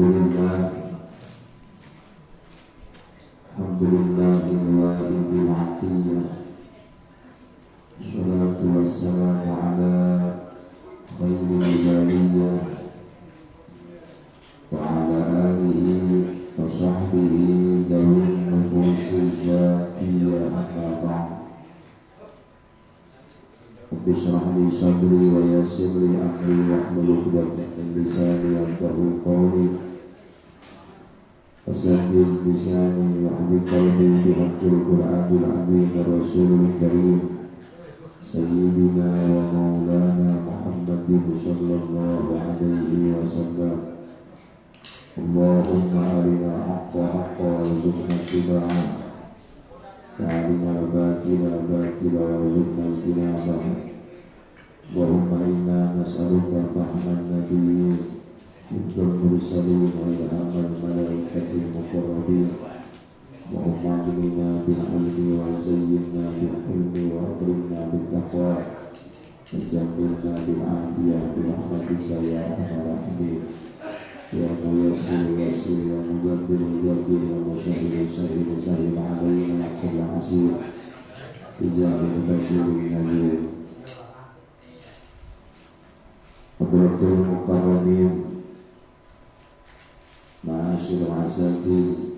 Alhamdulillahirrahmanirrahim. Assalatu wassalamu ala khairil bariyah wa ala alihi wa sahbihi dawin nufusiz zakiyah amma ba'd. Rabbi shrah li sadri wa yassir li amri wahlul 'uqdatam min lisani yafqahu qawli. Wasajil bisani wa hadi qalbi bihaqqil Qur'anil azim wa rasulil karim Sayyidina wa maulana Muhammadin sallallahu alaihi wasallam. Allahumma arina haqqa haqqa warzuqna ittiba'ah wa arina batila batila warzuqna ijtinabah. Allahumma inna nas'aluka fahman nabiyyin Ibtul Mursalin wa ilhamal malaikatil muqarrabin. Allahumma ajmilna bil ilmi wa zayyinna bil hilmi wa akrimna bil taqwa wa jammilna bil afiyah bi rahmatika ya arhamar rahimin. Ya muyassir yassir, ya mudabbir mudabbir, ya musahhil sahhil sahhil alaina kulla asir bijahil basyirin nabiy. Hadratul mukarramin, ma'asyil asati,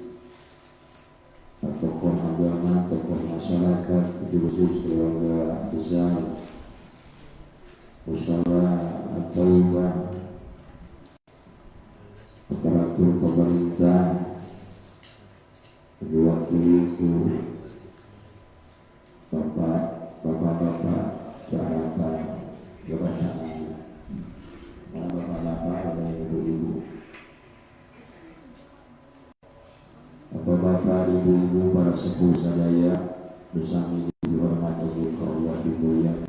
tokoh agama, tokoh masyarakat, khusus keluarga besar Musyawarah At-Taubah, aparatur pemerintah, diwakiliku bapak-bapak jabatan jabatannya, bapak-bapak dan ibu-ibu, bapak-bapak, ibu-ibu, para sepuh sadaya, bersama dihormati oleh Allah dimuliakan.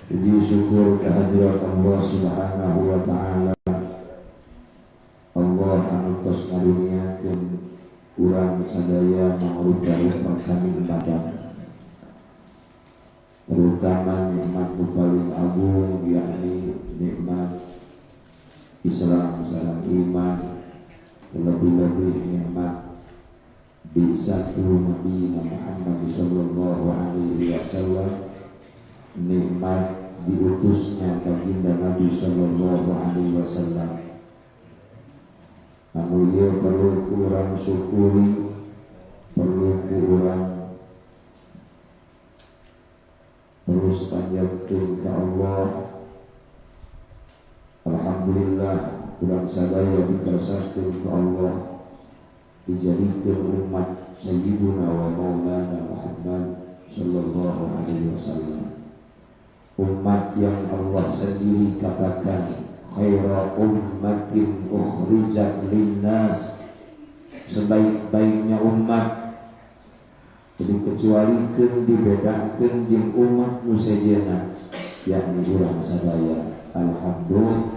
Puji syukur kehadirat Allah Subhanahu wa taala. Allah anu tos ngaruniakeun urang sadaya mangrupa-rupa kanikmatan, terutama nikmat nu paling agung yakni nikmat Islam sareng iman, lebih-lebih nikmat bisatu Nabi Muhammad sallallahu alaihi wasallam, nikmat diutusnya baginda Nabi sallallahu alaihi wasallam. Anu ieu perlu kurang syukuri, perlu kurang terus panjatkeun ka Allah. Alhamdulillah kurang sadaya dikersahkeun ku Allah, dijadikeun umat Sayyidina wa maulana Muhammad sallallahu alaihi wasallam, umat yang Allah sendiri katakan khaira ummatin ukhrijat linnas, sebaik-baiknya umat, dikecualikeun dibedakeun jeung umat nu sejenna yakni urang sadaya. Alhamdulillah,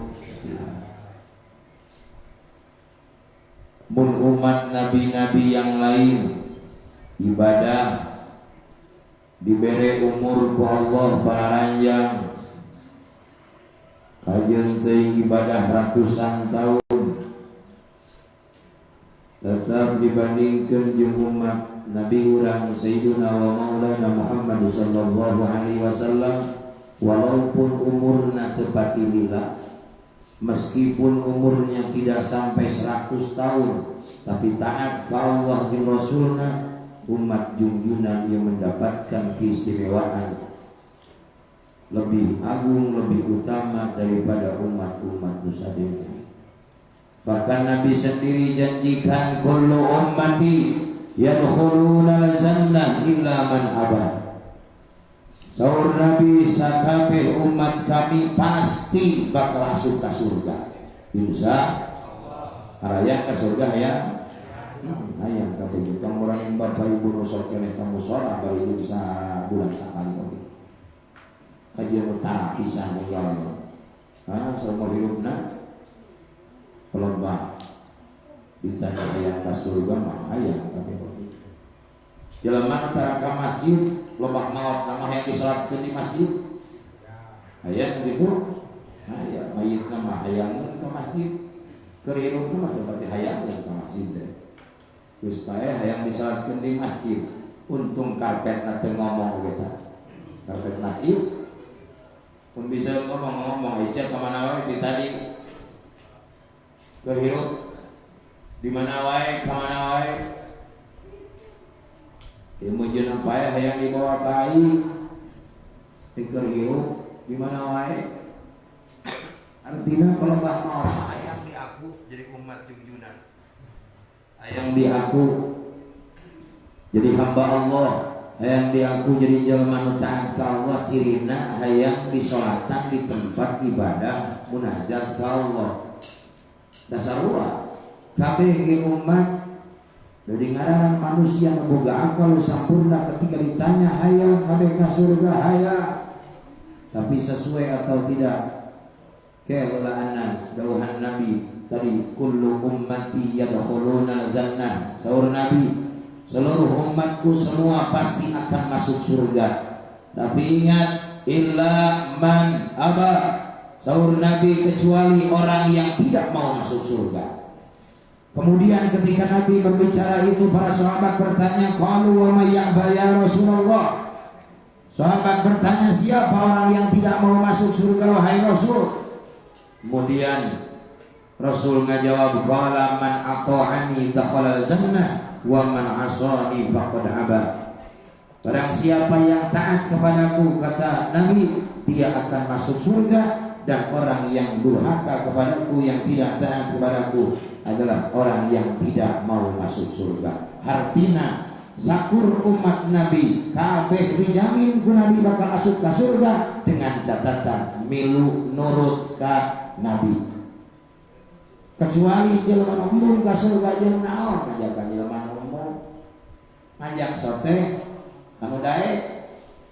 mun umat nabi-nabi yang lain ibadah diberi umur ku Allah pararanjang, kajeun teuing ibadah ratusan tahun, tetap dibandingkeun jeung umat Nabi urang Sayyidina wa maulana Muhammad sallallahu alaihi wasallam, walaupun umurna teu pati lila, meskipun umurnya tidak sampai 100 tahun, tapi taat ke Allah dan Rasulna, umat junjungan yang mendapatkan keistimewaan lebih agung, lebih utama daripada umat-umat nusadaya. Bahkan Nabi sendiri janjikan kullu ummati yadkhuluna al-jannah illa man abad. Saur Nabi, sakabeh umat kami pasti bakal masuk ke surga. Insya Allah. Haraya ke surga ya. Hayang kabeh kita murang bapak ibu nu sok keneh kamu sholat bari bisa bulan sakali kabeh. Kajian utara pisah mulai. Selama hidupna pelomba ditanya hayang ke surga mah hayang kabeh. Jelema antara ka masjid loba maot nama yang disalatkeun di masjid. Hayang gitu. Hayang mayitna mah hayang ke masjid. Kerhirup mah seperti hayang ke masjid teh. Geus bae hayang disalatkeun di masjid. Untung karpetna teu ngomong kita. Karpet masjid pun bisa ngomong Aisyah kemana wae di tadi berhirup di mana wae kemana wae ilmu jeneng pae hayang dibawa kai berhirup di mana wae artinya kalau tak mau hayang di aku jadi umat junjunan hayang di aku jadi hamba Allah hayang diaku jadi jelema nu taat ka Allah cirina hayang disolatan di tempat ibadah munajat ka Allah. Dasar urang kabeh ge umat dari ngaranna manusia nu boga akal sampurna ketika ditanya hayang kabeh ka surga hayang. Tapi sesuai atau tidak keulaanan dawuhan Nabi tadi kullu ummati yadkhuluna jannah saur Nabi seluruh umatku semua pasti akan masuk surga. Tapi ingat illa man aba saur Nabi kecuali orang yang tidak mau masuk surga. Kemudian ketika Nabi berbicara itu para sahabat bertanya qalu wa may ya'ba ya Rasulullah. Sahabat bertanya siapa orang yang tidak mau masuk surga wahai Rasul. Kemudian Rasul ngajawab qala man ata'ani dakhala jannah wa man asani faqad aba. Barang siapa yang taat kepadaku kata Nabi dia akan masuk surga dan orang yang durhaka kepadaku yang tidak taat kepadaku adalah orang yang tidak mau masuk surga. Artina zakur umat Nabi kabeh dijamin ku Nabi bakal masuk ke surga dengan catatan milu nurut ka Nabi. Kecuali jelema umum ka surga jeung naon ngajakan jelema umum ngajak sote kanu daek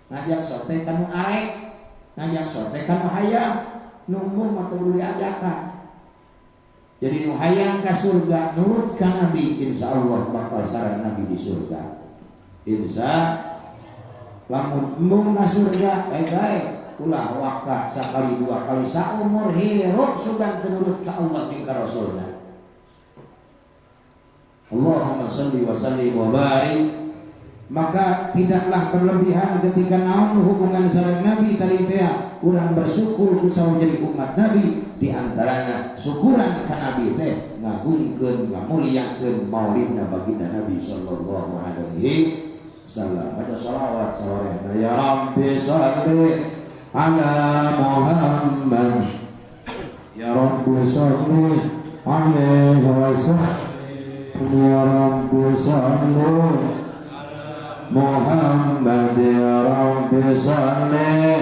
ngajak sote kanu arek ngajak sote kanu hayang nu umum mah teu diajakan. Jadi nu hayang ka surga nurut ka Nabi insyaallah bakal sareng Nabi di surga. Insya lamun umum ka surga baik-baik ulah waka sakali dua kali saumur hirup sugan tenurut ke Allah jeung ka Rasulna. Allahumma shalli wa sallim wa barik. Maka tidaklah berlebihan ketika naon hubungan sareng Nabi tadi teh urang bersyukur ku jadi umat Nabi di antaranya syukuran ka Nabi teh ngagungkeun ngamuliakeun maulidna baginda Nabi sallallahu alaihi wasallam. Baca shalawat sawarehna ya Rabbi shalli ala Muhammad ya Rabbi shalli alaihi wasallam ya Rabbi shalli Muhammad ya Rabbi shalli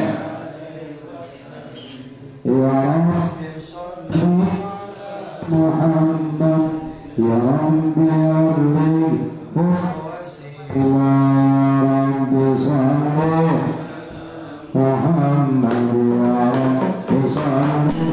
ya Rabbi shalli Muhammad ya Rabbi ya Rabbi shalli Muhammad ya Rabbi shalli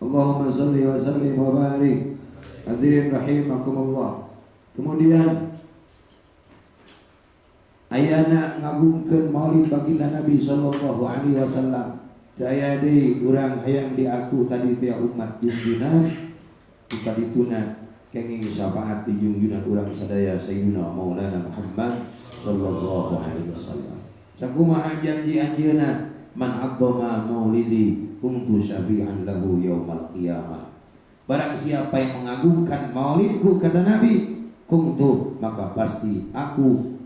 Allahumma salli wa sallim wa barik. Hadirin rahimakumullah. Kemudian ayana ngagungkeun maulid baginda Nabi sallallahu alaihi wasallam. Daya deui urang hayang diaku tadi teh umat junjungan kita dituna kenging syafaat di junjungan urang sadaya Sayyidina Maulana Muhammad sallallahu alaihi wasallam. Sakumaha janji anjeunna man abdoma maulidi kuntu syafi'an lahu yaumal qiyamah. Barang siapa yang mengagungkan maulidku, kata Nabi, kuntu, maka pasti aku,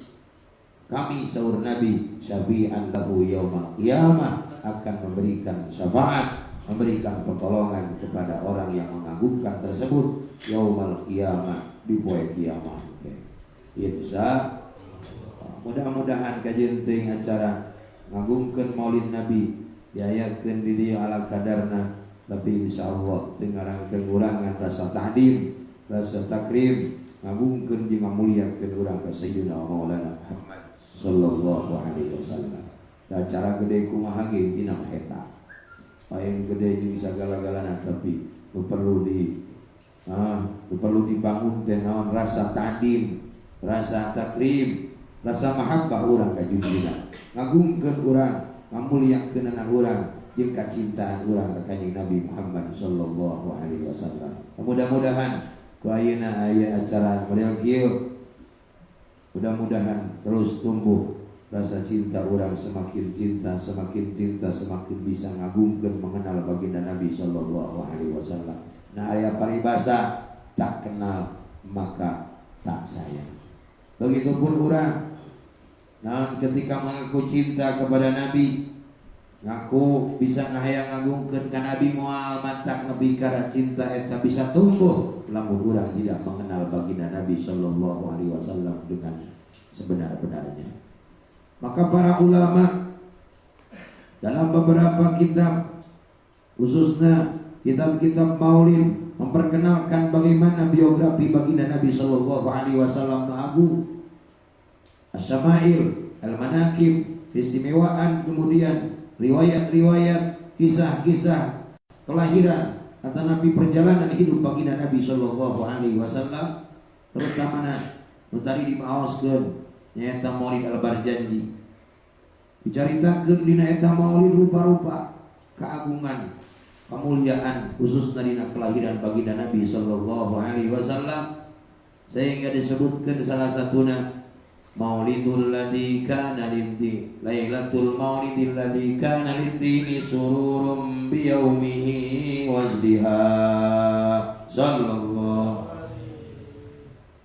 kami sahur Nabi, syafi'an lahu yaumal qiyamah, akan memberikan syafaat, memberikan pertolongan kepada orang yang mengagungkan tersebut yaumal qiyamah, di poe kiamat. Itu sah. Mudah-mudahan kajian teuing acara ngagungkeun maulid Nabi diayakeun di dieu ala kadarna, tapi insyaallah teu ngarangkeun urangan rasa ta'dim, rasa takrim, ngagungkeun jeung ngamuliakeun urang ka Sayyidina Maulana Muhammad sallallahu alaihi wasallam. Da acara gede kumaha ge tina eta. Paling gede jeung sagala-galana, tapi nu perlu dibangun teh naon rasa ta'dim, rasa takrim, rasa mahabbah urang ka junjungan. Ngagungkeun urang, ngamuliakeun urang jeung kacintaan urang ka Kanjeng Nabi Muhammad sallallahu alaihi wasallam. Mudah-mudahan ku ayeuna aya acara model kieu, mudah-mudahan terus tumbuh rasa cinta urang, semakin cinta, semakin bisa ngagungkeun mengenal baginda Nabi sallallahu alaihi wasallam. Nah aya paribasa tak kenal maka tak sayang. Begitupun urang, nah ketika mengaku cinta kepada Nabi, ngaku bisa ngahayang ngagungkeun ka Nabi, moal matak ngabikara cinta eta bisa tumbuh lamun urang tidak mengenal baginda Nabi sallallahu alaihi wasallam dengan sebenar-benarnya. Maka para ulama dalam beberapa kitab, khususnya kitab-kitab maulid, memperkenalkan bagaimana biografi baginda Nabi sallallahu alaihi wasallam agung, Asy-Syama'il, Al-Manaqib, keistimewaan, kemudian riwayat-riwayat, kisah-kisah kelahiran atau Nabi, perjalanan hidup baginda Nabi sallallahu alaihi wasallam, terutama nu tadi dibaoskeun nyaeta Maulid Al-Barjanji. Dicaritakeun dina eta maulid rupa-rupa keagungan, kemuliaan khususna dina kelahiran baginda Nabi sallallahu alaihi wasallam, sehingga disebutkeun salah satuna Maulidul ladzi kana liddi, Lailatul Maulidil ladzi kana liddi sururum bi yaumihi wazdiha sallallahu.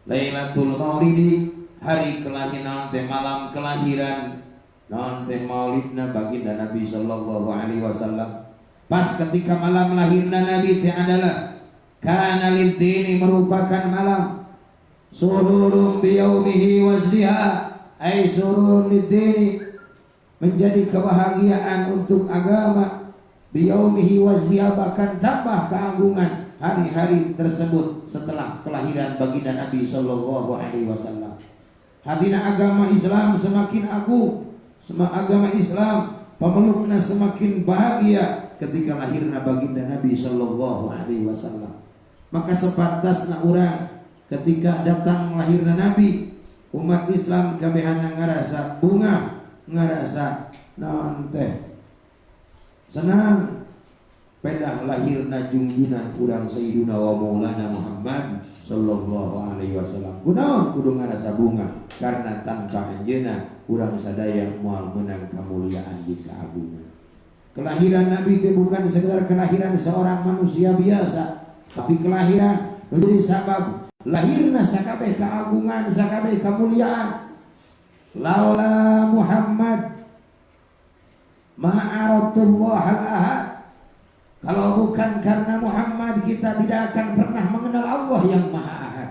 Lailatul Maulidi, hari kelahiran teh, malam kelahiran naon teh maulidna baginda Nabi sallallahu alaihi wasallam. Pas ketika malam lahirna Nabi teh adalah kana liddi, merupakan malam sururun biyaumihi wazdiha, ay sururun lidini, menjadi kebahagiaan untuk agama, biyaumihi wazdiha, bahkan tambah keagungan hari-hari tersebut setelah kelahiran baginda Nabi sallallahu alaihi wasallam. Hadina agama Islam semakin agung, agama Islam pemelukna semakin bahagia ketika lahirna baginda Nabi sallallahu alaihi wasallam. Maka sepantasna urang ketika datang lahirna Nabi, umat Islam kabehana ngarasa bunga, ngarasa naon teh senang, pedah adalah lahirna junjungan urang Sayyiduna wa Maulana Muhammad sallallahu alaihi wasallam. Kunaon kudu ngarasa bunga karena tanpa anjeunna urang sadaya moal meunang kamuliaan jeung keagungan. Kelahiran Nabi itu bukan sekedar kelahiran seorang manusia biasa, tapi kelahiran menjadi sabab lahirna sakabeh keagungan, sakabeh kemuliaan. Laula Muhammad ma'aratullah al-ahad. Kalau bukan karena Muhammad, kita tidak akan pernah mengenal Allah yang Maha Ahad.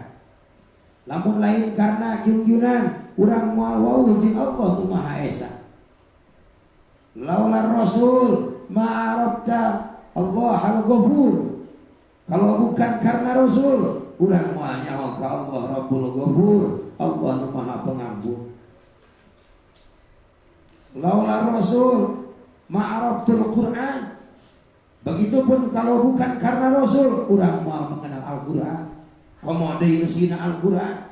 Lamun lain karena junjunan urang moal wauh jeung Allah nu Maha Esa. Laula Rasul ma'arabta Allah al-Ghafur. Kalau bukan karena Rasul, urang moal nyaho ka Allah Rabbul Ghafur, Allah nu Maha Pengampun. Laula Rasul ma'arabtul Quran. Begitupun kalau bukan karena Rasul, urang moal mengenal Al-Quran. Komo deui eusina Al-Quran.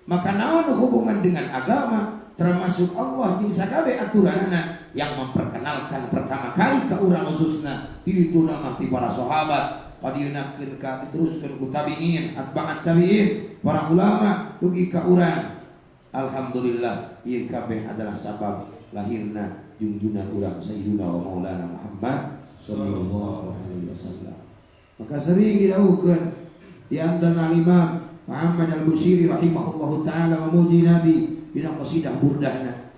Maka naon hubungan dengan agama, termasuk Allah jeung sakabeh aturanana yang memperkenalkan pertama kali ka urang khususna dituna mah ti para sahabat, padieunkeun ka diteruskeun ku tabi'in, atba'at tabi'in, para ulama dugi ka urang. Alhamdulillah ieu kabeh adalah sabab lahirna junjunan urang Sayyiduna wa Maulana Muhammad sallallahu alaihi wasallam. Maka sering didawuhkeun di antara Imam Muhammad Al-Busiri rahimahullahu taala memuji Nabi dina qasidah burdahna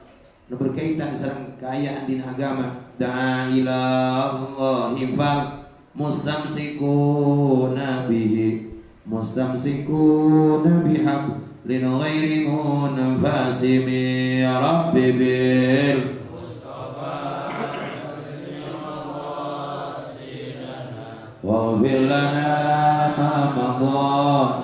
nu berkaitan sareng kaayaan dina agama. Da'a ila Allahi fal mustamsikuna bihi mustamsikuna bihab lin ghairi munfasi mi rabbi bil waghfir lana ma madha.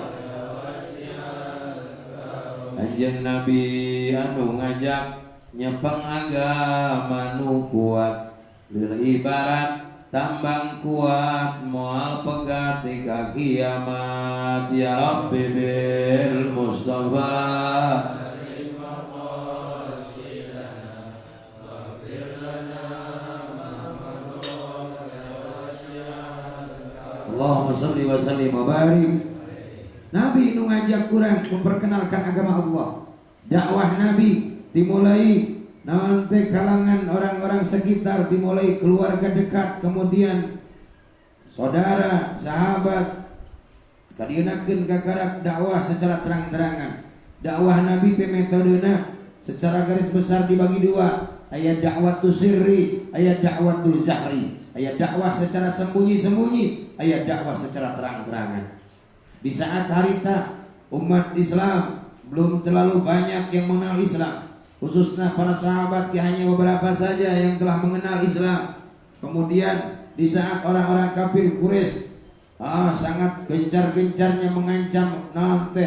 Anjeun Nabi anu ngajak nyepeng agama nu kuat, lil ibarat tambang kuat moal pegat di kiamat. Ya Rabbi bil Mustafa Allahumma sholli wa sallim wa barik. Nabi nu ngajak kurang memperkenalkan agama Allah. Dakwah Nabi dimulai nanti kalangan orang-orang sekitar, dimulai keluarga dekat, kemudian saudara, sahabat. Kadienakeun kakarak dakwah secara terang-terangan. Dakwah Nabi teh metodena secara garis besar dibagi dua. Aya dakwatul sirri, aya dakwatul jahri. Aya dakwah secara sembunyi-sembunyi, aya dakwah secara terang-terangan. Di saat harita umat Islam belum terlalu banyak yang mengenal Islam, khususnya para sahabat, hanya beberapa saja yang telah mengenal Islam. Kemudian di saat orang-orang kafir Quraisy sangat gencar-gencarnya mengancam nanti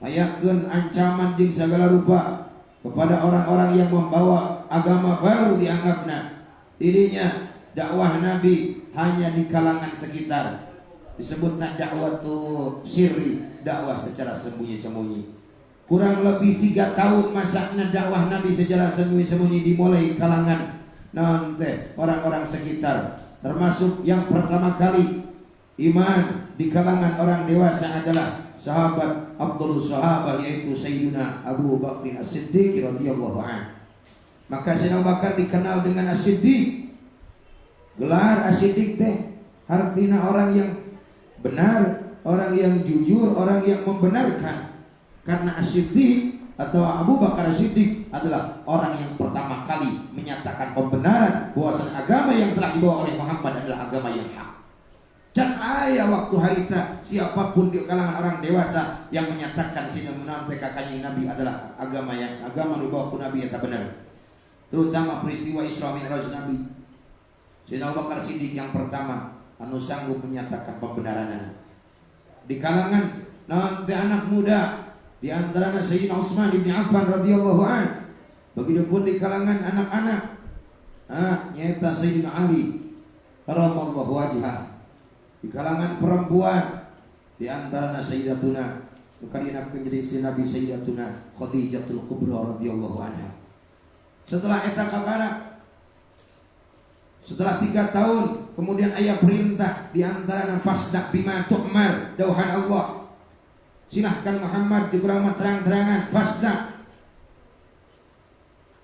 ayakeun ancaman jeung segala rupa kepada orang-orang yang membawa agama baru dianggapna. Dirinya dakwah Nabi hanya di kalangan sekitar, disebutnya dakwah tu sirri, dakwah secara sembunyi-sembunyi. Kurang lebih 3 tahun masakna dakwah Nabi secara sembunyi-sembunyi dimulai kalangan nanti orang-orang sekitar. Termasuk yang pertama kali iman di kalangan orang dewasa adalah sahabat Abdul Sahabah, yaitu Sayyidina Abu Bakr As-Siddiq radhiyallahu anhu. Maka Sayyidina Abu Bakar dikenal dengan As-Siddiq. Gelar As-Siddiq teh artinya orang yang benar, orang yang jujur, orang yang membenarkan. Karena As-Siddiq atau Abu Bakar As-Siddiq adalah orang yang pertama kali menyatakan pembenaran bahwasanya agama yang telah dibawa oleh Muhammad adalah agama yang hak. Dan ayah waktu harita siapapun di kalangan orang dewasa yang menyatakan sini menanti kakaknya Nabi adalah agama yang dibawa ku Nabi yang benar. Terutama peristiwa Isra Mi'raj Nabi. Sayyidina Abu Bakar Siddiq yang pertama anu sanggup menyatakan pembenarannya. Di kalangan nanti anak muda, di antaranya Sayyidina Utsman bin Affan radhiyallahu anhu. Begitupun di kalangan anak-anak, nyata Sayyidina Ali karramallahu wajhah. Di kalangan perempuan, di antaranya Sayyidatuna dikadinakeun jadi si Nabi Sayyidatuna Khadijatul Kubra radhiyallahu anha. Setelah eta kakara Setelah 3 tahun kemudian ayat perintah di antara fasda bima tu'mar, dauhan Allah. Silahkan Muhammad dikurang terang-terangan fasda.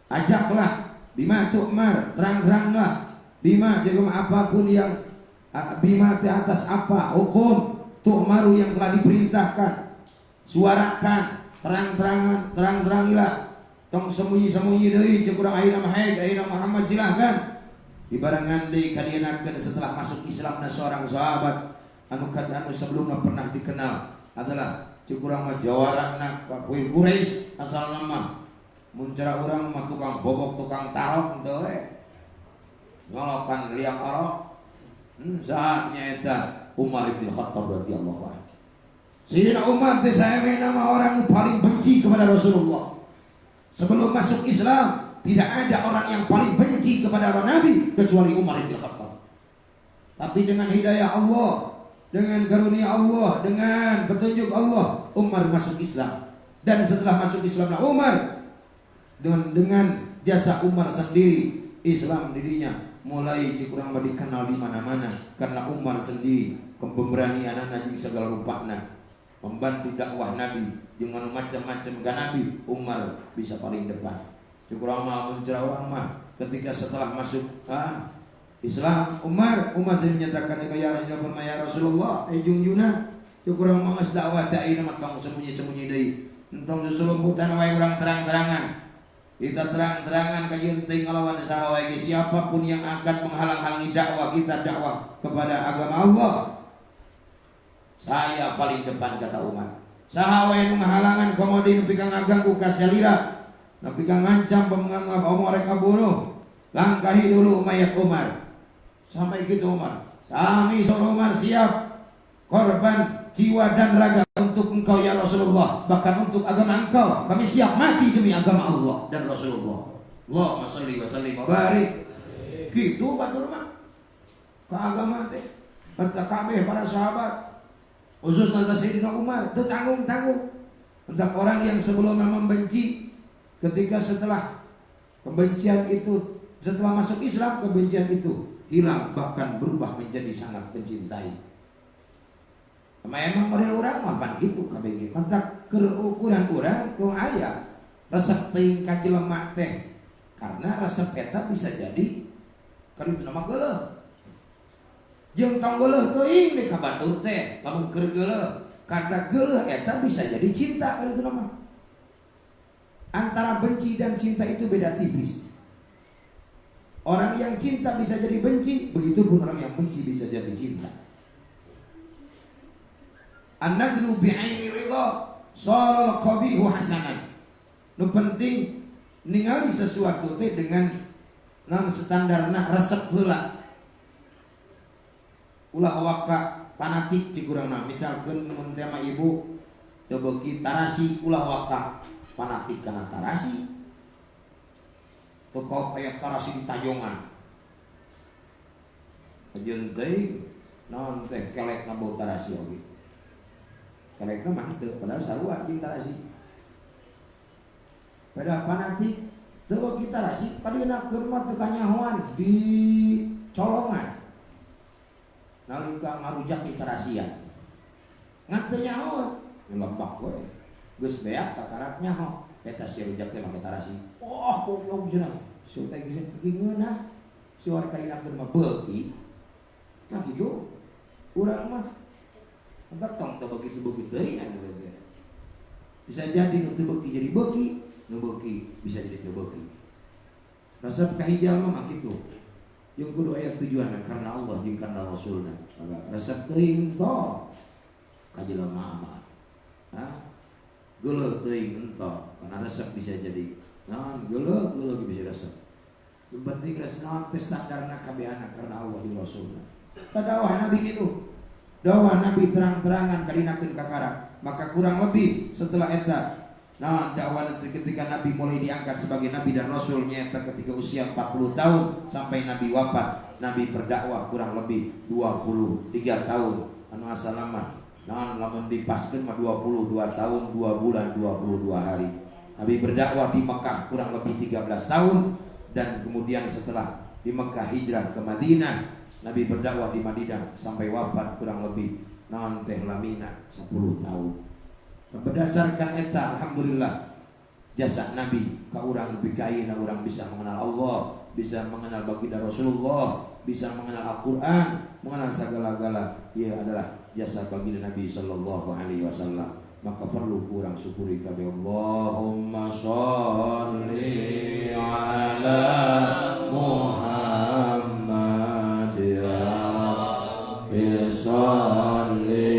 Ajaklah bima tu'mar, terang-teranglah bima jaga apapun yang bima di atas apa hukum tu'maru yang telah diperintahkan. Suarakan terang-terangilah. Tong sembunyi-sembunyi deui cek urang ayeuna mah ayeuna Muhammad silahkan. Dibarengan deui kadienakeun setelah masuk Islam seorang sahabat anu sebelumnya pernah dikenal adalah cek urang mah jawarana kapoe Quraisy asal nama mun cara urang mah tukang bobok tukang tarok henteu we. Ngolokan liang orok. Saatnya eta Umar bin Khattab radhiyallahu anhu. Sayyidina Umar teh saemena mah orang yang paling benci kepada Rasulullah. Sebelum masuk Islam tidak ada orang yang paling benci kepada Nabi kecuali Umar bin Khattab. Tapi dengan hidayah Allah, dengan karunia Allah, dengan petunjuk Allah, Umar masuk Islam. Dan setelah masuk Islam Umar dengan jasa Umar sendiri Islam dirinya mulai kurang dikenal di mana-mana karena Umar sendiri pemberanian jeung segala rupana membantu dakwah Nabi dengan macam-macam ke Nabi. Umar bisa paling depan. Kurang mah mencerah orang mah ketika setelah masuk Islam Umar sering menyatakan ya Rasulullah jungjuna kurang mah geus dakwah teh ayeuna mah tong sembunyi-sembunyi deui entong susulumputan wae urang terang-terangan. Kita terang-terangan kajian teuing ngalawan saha wae siapapun yang akan menghalang-halangi dakwah kita dakwah kepada agama Allah. Saya paling depan kata Umar. Saha wae nu ngahalangan komodi nu pikeun ngaganggu ka salira, nu pikeun ngancam menganggap Umar rek ngabunuh. Langkahi dulu mayat Umar. Sampai gitu Umar. Kami suruh Umar siap korban jiwa dan raga untuk engkau ya Rasulullah, bahkan untuk agama engkau kami siap mati demi agama Allah dan Rasulullah. Allahumma shalli wa sallim wa barik. Gitu batur mah ka agama teh kata kabeh para sahabat khususnya Sayyidina Umar teu tanggung-tanggung. Untuk orang yang sebelumnya membenci, ketika setelah kebencian itu setelah masuk Islam kebencian itu hilang bahkan berubah menjadi sangat mencintai. Emang model orang mah pan kitu kabeh. Mantak keur ukuran urang tong aya resep teuing ka jelema teh. Karena resep eta bisa jadi kaditu nama geuleuh. Jeung tong geuleuh teuing di ka batur teh, lamun keur geuleuh. Karena geuleuh eta bisa jadi cinta kaditu nama. Antara benci dan cinta itu beda tipis. Orang yang cinta bisa jadi benci, begitu pun orang yang benci bisa jadi cinta. An-nadlu bi'aini ridha shalal qabihu hasanan. Nu penting ningali sesuatu teh dengan non standarna resep heula. Ulah waka fanatik ti kurangna. Misalkeun mun teh mah ibu teu beuki tarasi ulah waka fanatik kana tarasi. Teu kau aya tarasi di tajongan. Ajeun teh naon teh kelekna bau tarasi oge. Kelekna mah teu padahal sarua jeung tarasi. Pada fanatik teu beuki tarasi padina keur mah teu kanyahoan di colongan. Nalika ngarujak di tarasian. Ngan teu nyahoan, ngelebak we. Geus beak kakarak nyaho. Eta si rujak teh make tarasi. Oh, goblok cenah. Si teh geus kegingeunah. Si wari kalina keur mah beuki. Tah kitu. Urang mah entak tong teu begitu-begitu deui anu teh. Bisa jadi nu teu beuki jadi beuki, nu beuki bisa jadi teu beuki. Resep kahijal mah kitu. Yang kudu aya tujuan karena Allah jeung karena Rasulna. Resep teuing to ka jelema mah. Geuleuh teuing ento karena resep bisa jadi naon geuleuh bisa resep. Yang penting resep naon teh standarna kabehana karena Allah jeung Rasulna. Padawah Nabi kitu. Dawah Nabi terang-terangan kadinakeun kakara. Maka kurang lebih setelah eta dakwah ketika Nabi mulai diangkat sebagai Nabi dan Rasul nyata ketika usia 40 tahun sampai Nabi wafat. Nabi berdakwah kurang lebih 23 tahun. Anu asalama lamun dipaskeun mah 22 tahun 2 bulan 22 hari. Nabi berdakwah di Mekah kurang lebih 13 tahun dan kemudian setelah di Mekah hijrah ke Madinah, Nabi berdakwah di Madinah sampai wafat kurang lebih naon teh lamina 10 tahun. Berdasarkan eta alhamdulillah jasa Nabi ka urang lebih kaina urang bisa mengenal Allah, bisa mengenal baginda Rasulullah, bisa mengenal Al-Qur'an, mengenal segala-gala. Ia adalah jasa baginda Nabi sallallahu alaihi wasallam. Maka perlu kurang syukuri kami. Allahumma sholli ala Muhammad ya Rabbi sholli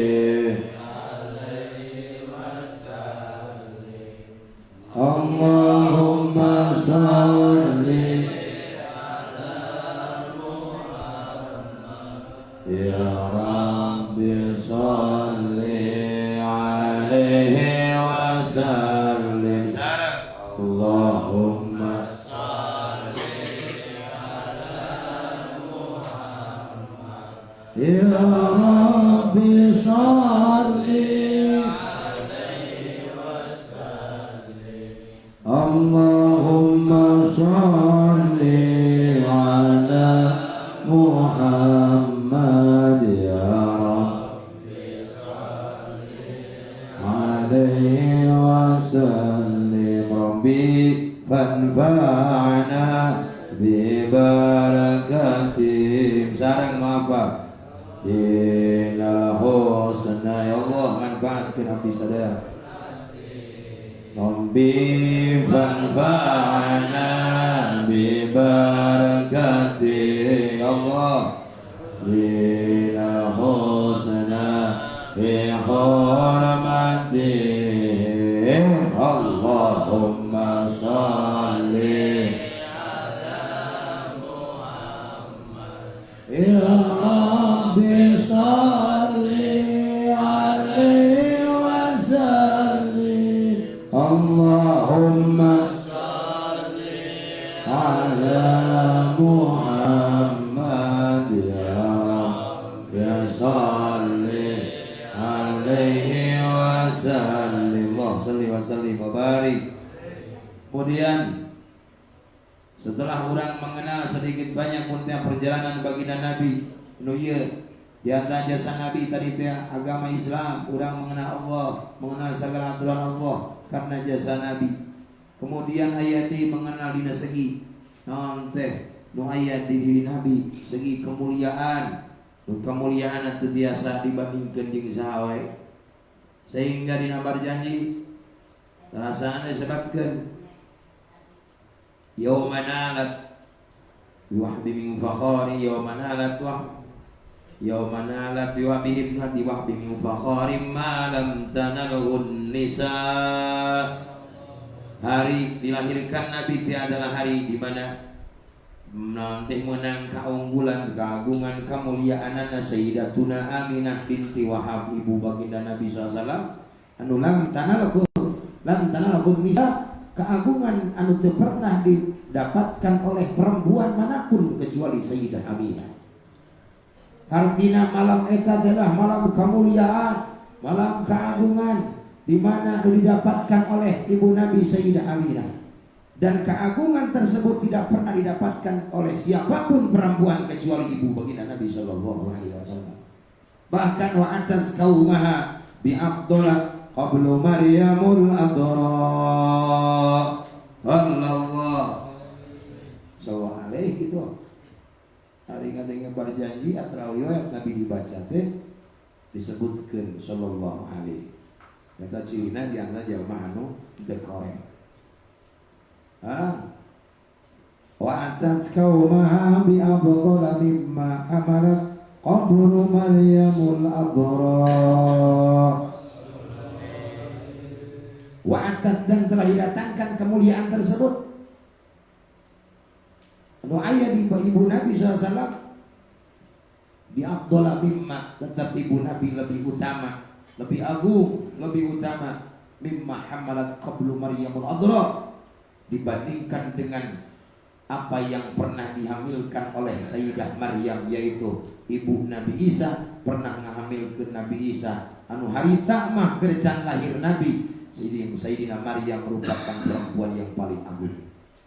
alaihi wasallim. Allahumma sholli ala Muhammad ya Rabbi sholli alaihi wasallim. Allahumma sholli ala Muhammad ya Rabbi sholli alaihi wasallim. Allahumma sholli ala Muhammad ya Rabbi alaihi wasallim. Rabbi fanfa'na bi barakatim. Sareng apa? Dinal husna. Ya Allah manfaatkan abdi sadaya. Rabbi fanfa'na bi barakatim. Ya Allah dinal husna bi hurmati. Allahumma sholli ala Muhammad ya Rabbi sholli alaihi wasallim. Allahumma sholli ala Muhammad ya Rabbi sholli alaihi wasallim. Allah salli wa sallim wa barik. Kemudian setelah orang mengenal sedikit banyak pun perjalanan baginda Nabi nu ieu di antara jasa Nabi tadi teh agama Islam, orang mengenal Allah, mengenal segala aturan Allah karena jasa Nabi. Kemudian aya di mengenal dina segi naon teh nu aya di diri Nabi, segi kemuliaan. Nu kemuliaan teu tiasa dibandingkeun jeung saha wae. Sehingga dina berjanji terasaan disebutkan yauma nalat biwahbi min fakhari yauma nalat yauma nalat biwahbi ibnati wahbi min fakhari ma lam tanalhun nisa. Hari dilahirkan Nabi itu adalah hari di mana nanti menang keunggulan, keagungan, kemuliaan Sayyidatuna Aminah binti Wahab, ibu baginda Nabi SAW. Anu lam tanalhun nisa, keagungan anu teu pernah didapatkan oleh perempuan manapun kecuali Sayyidah Aminah. Artinya malam eta adalah malam kemuliaan, malam keagungan di mana didapatkan oleh ibu Nabi Sayyidah Aminah. Dan keagungan tersebut tidak pernah didapatkan oleh siapapun perempuan kecuali ibu baginda Nabi sallallahu alaihi wasallam. Bahkan wa atas qaumaha bi afdala qablu maryamul adra. Allah sallallahu alaihi gitu. Hari kadang berjanji atra riwayat Nabi dibaca teh disebutkeun sallallahu alaihi. Kata cirina di antara jalma anu dekoreng. Wa atas qaumaha bi afdala mimma amalat qabru maryamul adra. Wa atat dan telah didatangkan kemuliaan tersebut anu aya di ibu Nabi SAW bi afdala mimma, tetap ibu Nabi lebih utama, lebih agung, lebih utama mimma hamalat qablu maryamul adra, dibandingkan dengan apa yang pernah dihamilkan oleh Sayyidah Maryam, yaitu ibu Nabi Isa pernah ngahamilkeun Nabi Isa anu harita mah gercan lahir Nabi. Sayyidina Maryam merupakan perempuan yang paling agung.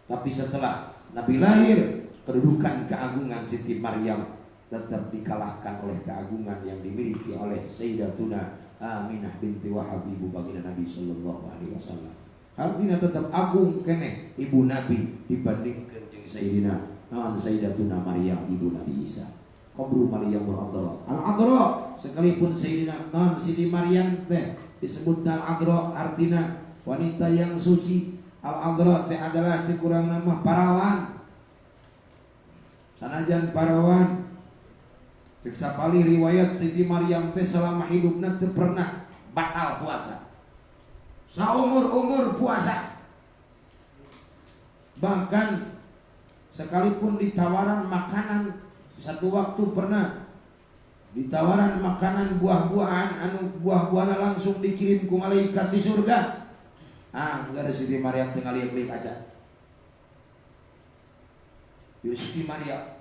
Tapi setelah Nabi lahir, kedudukan keagungan Siti Maryam tetap dikalahkan oleh keagungan yang dimiliki oleh Sayyidatuna Aminah binti Wahab, ibu baginda Nabi sallallahu alaihi wasallam. Artinya tetap agung kene ibu Nabi dibandingkan jeung Sayyidatuna Maryam ibu Nabi Isa. Qabru Maryamul Adra. Al-Adra sekalipun Siti Maryam teh disebut Al-Adra artinya wanita yang suci. Al-Adra teh adalah cekurang nama parawan. Sanajan parawan dicapali riwayat Siti Maryam teh selama hidupnya teu pernah batal puasa. Saumur-umur puasa. Bahkan sekalipun ditawaran makanan, satu waktu pernah ditawaran makanan buah-buahan anu buah-buahna langsung dikirim ku malaikat di surga. Enggak ada Siti Maryam tinggal lihat aja. Siti Maryam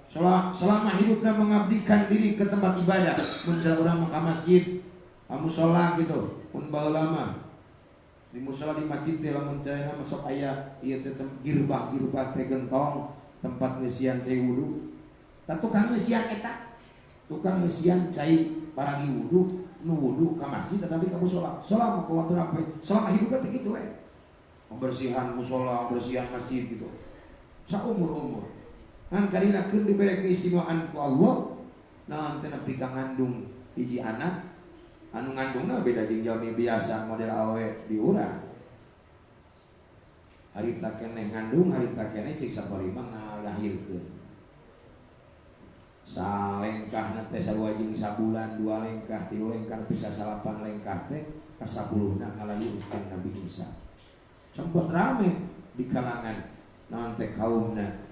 selama hidupnya mengabdikan diri ke tempat ibadah, mun orang ke masjid, musola gitu, pun baheula lama di musola di masjid teh lamun caina masuk aya ieu teh girbah teh gentong tempat ngeusian cai wudu. Tah tukang ngeusian eta, tukang ngeusian cai paragi wudu, nu wudu ka masjid tapi ka musola. Sola mah waktu apa? Selama hidupnya teh kitu we. Pembersihan musola, pembersihan masjid gitu. Saumur-umur. Kan karina keur dibere keistimewaan ku Allah, naon teh nepi ka ngandung hiji anak, anu ngandungna beda jeung jalmi biasa model awe di urang. Harita keneh ngandung, harita keneh cek saparima ngalahirkeun. Salengkahna teh sarua jeung sabulan, 2 lengkah, 3 lengkah, nepi ka 8 lengkah teh ka 10na ngalahirkeun Nabi Isa. Sempat rame di kalangan naon teh kaumna.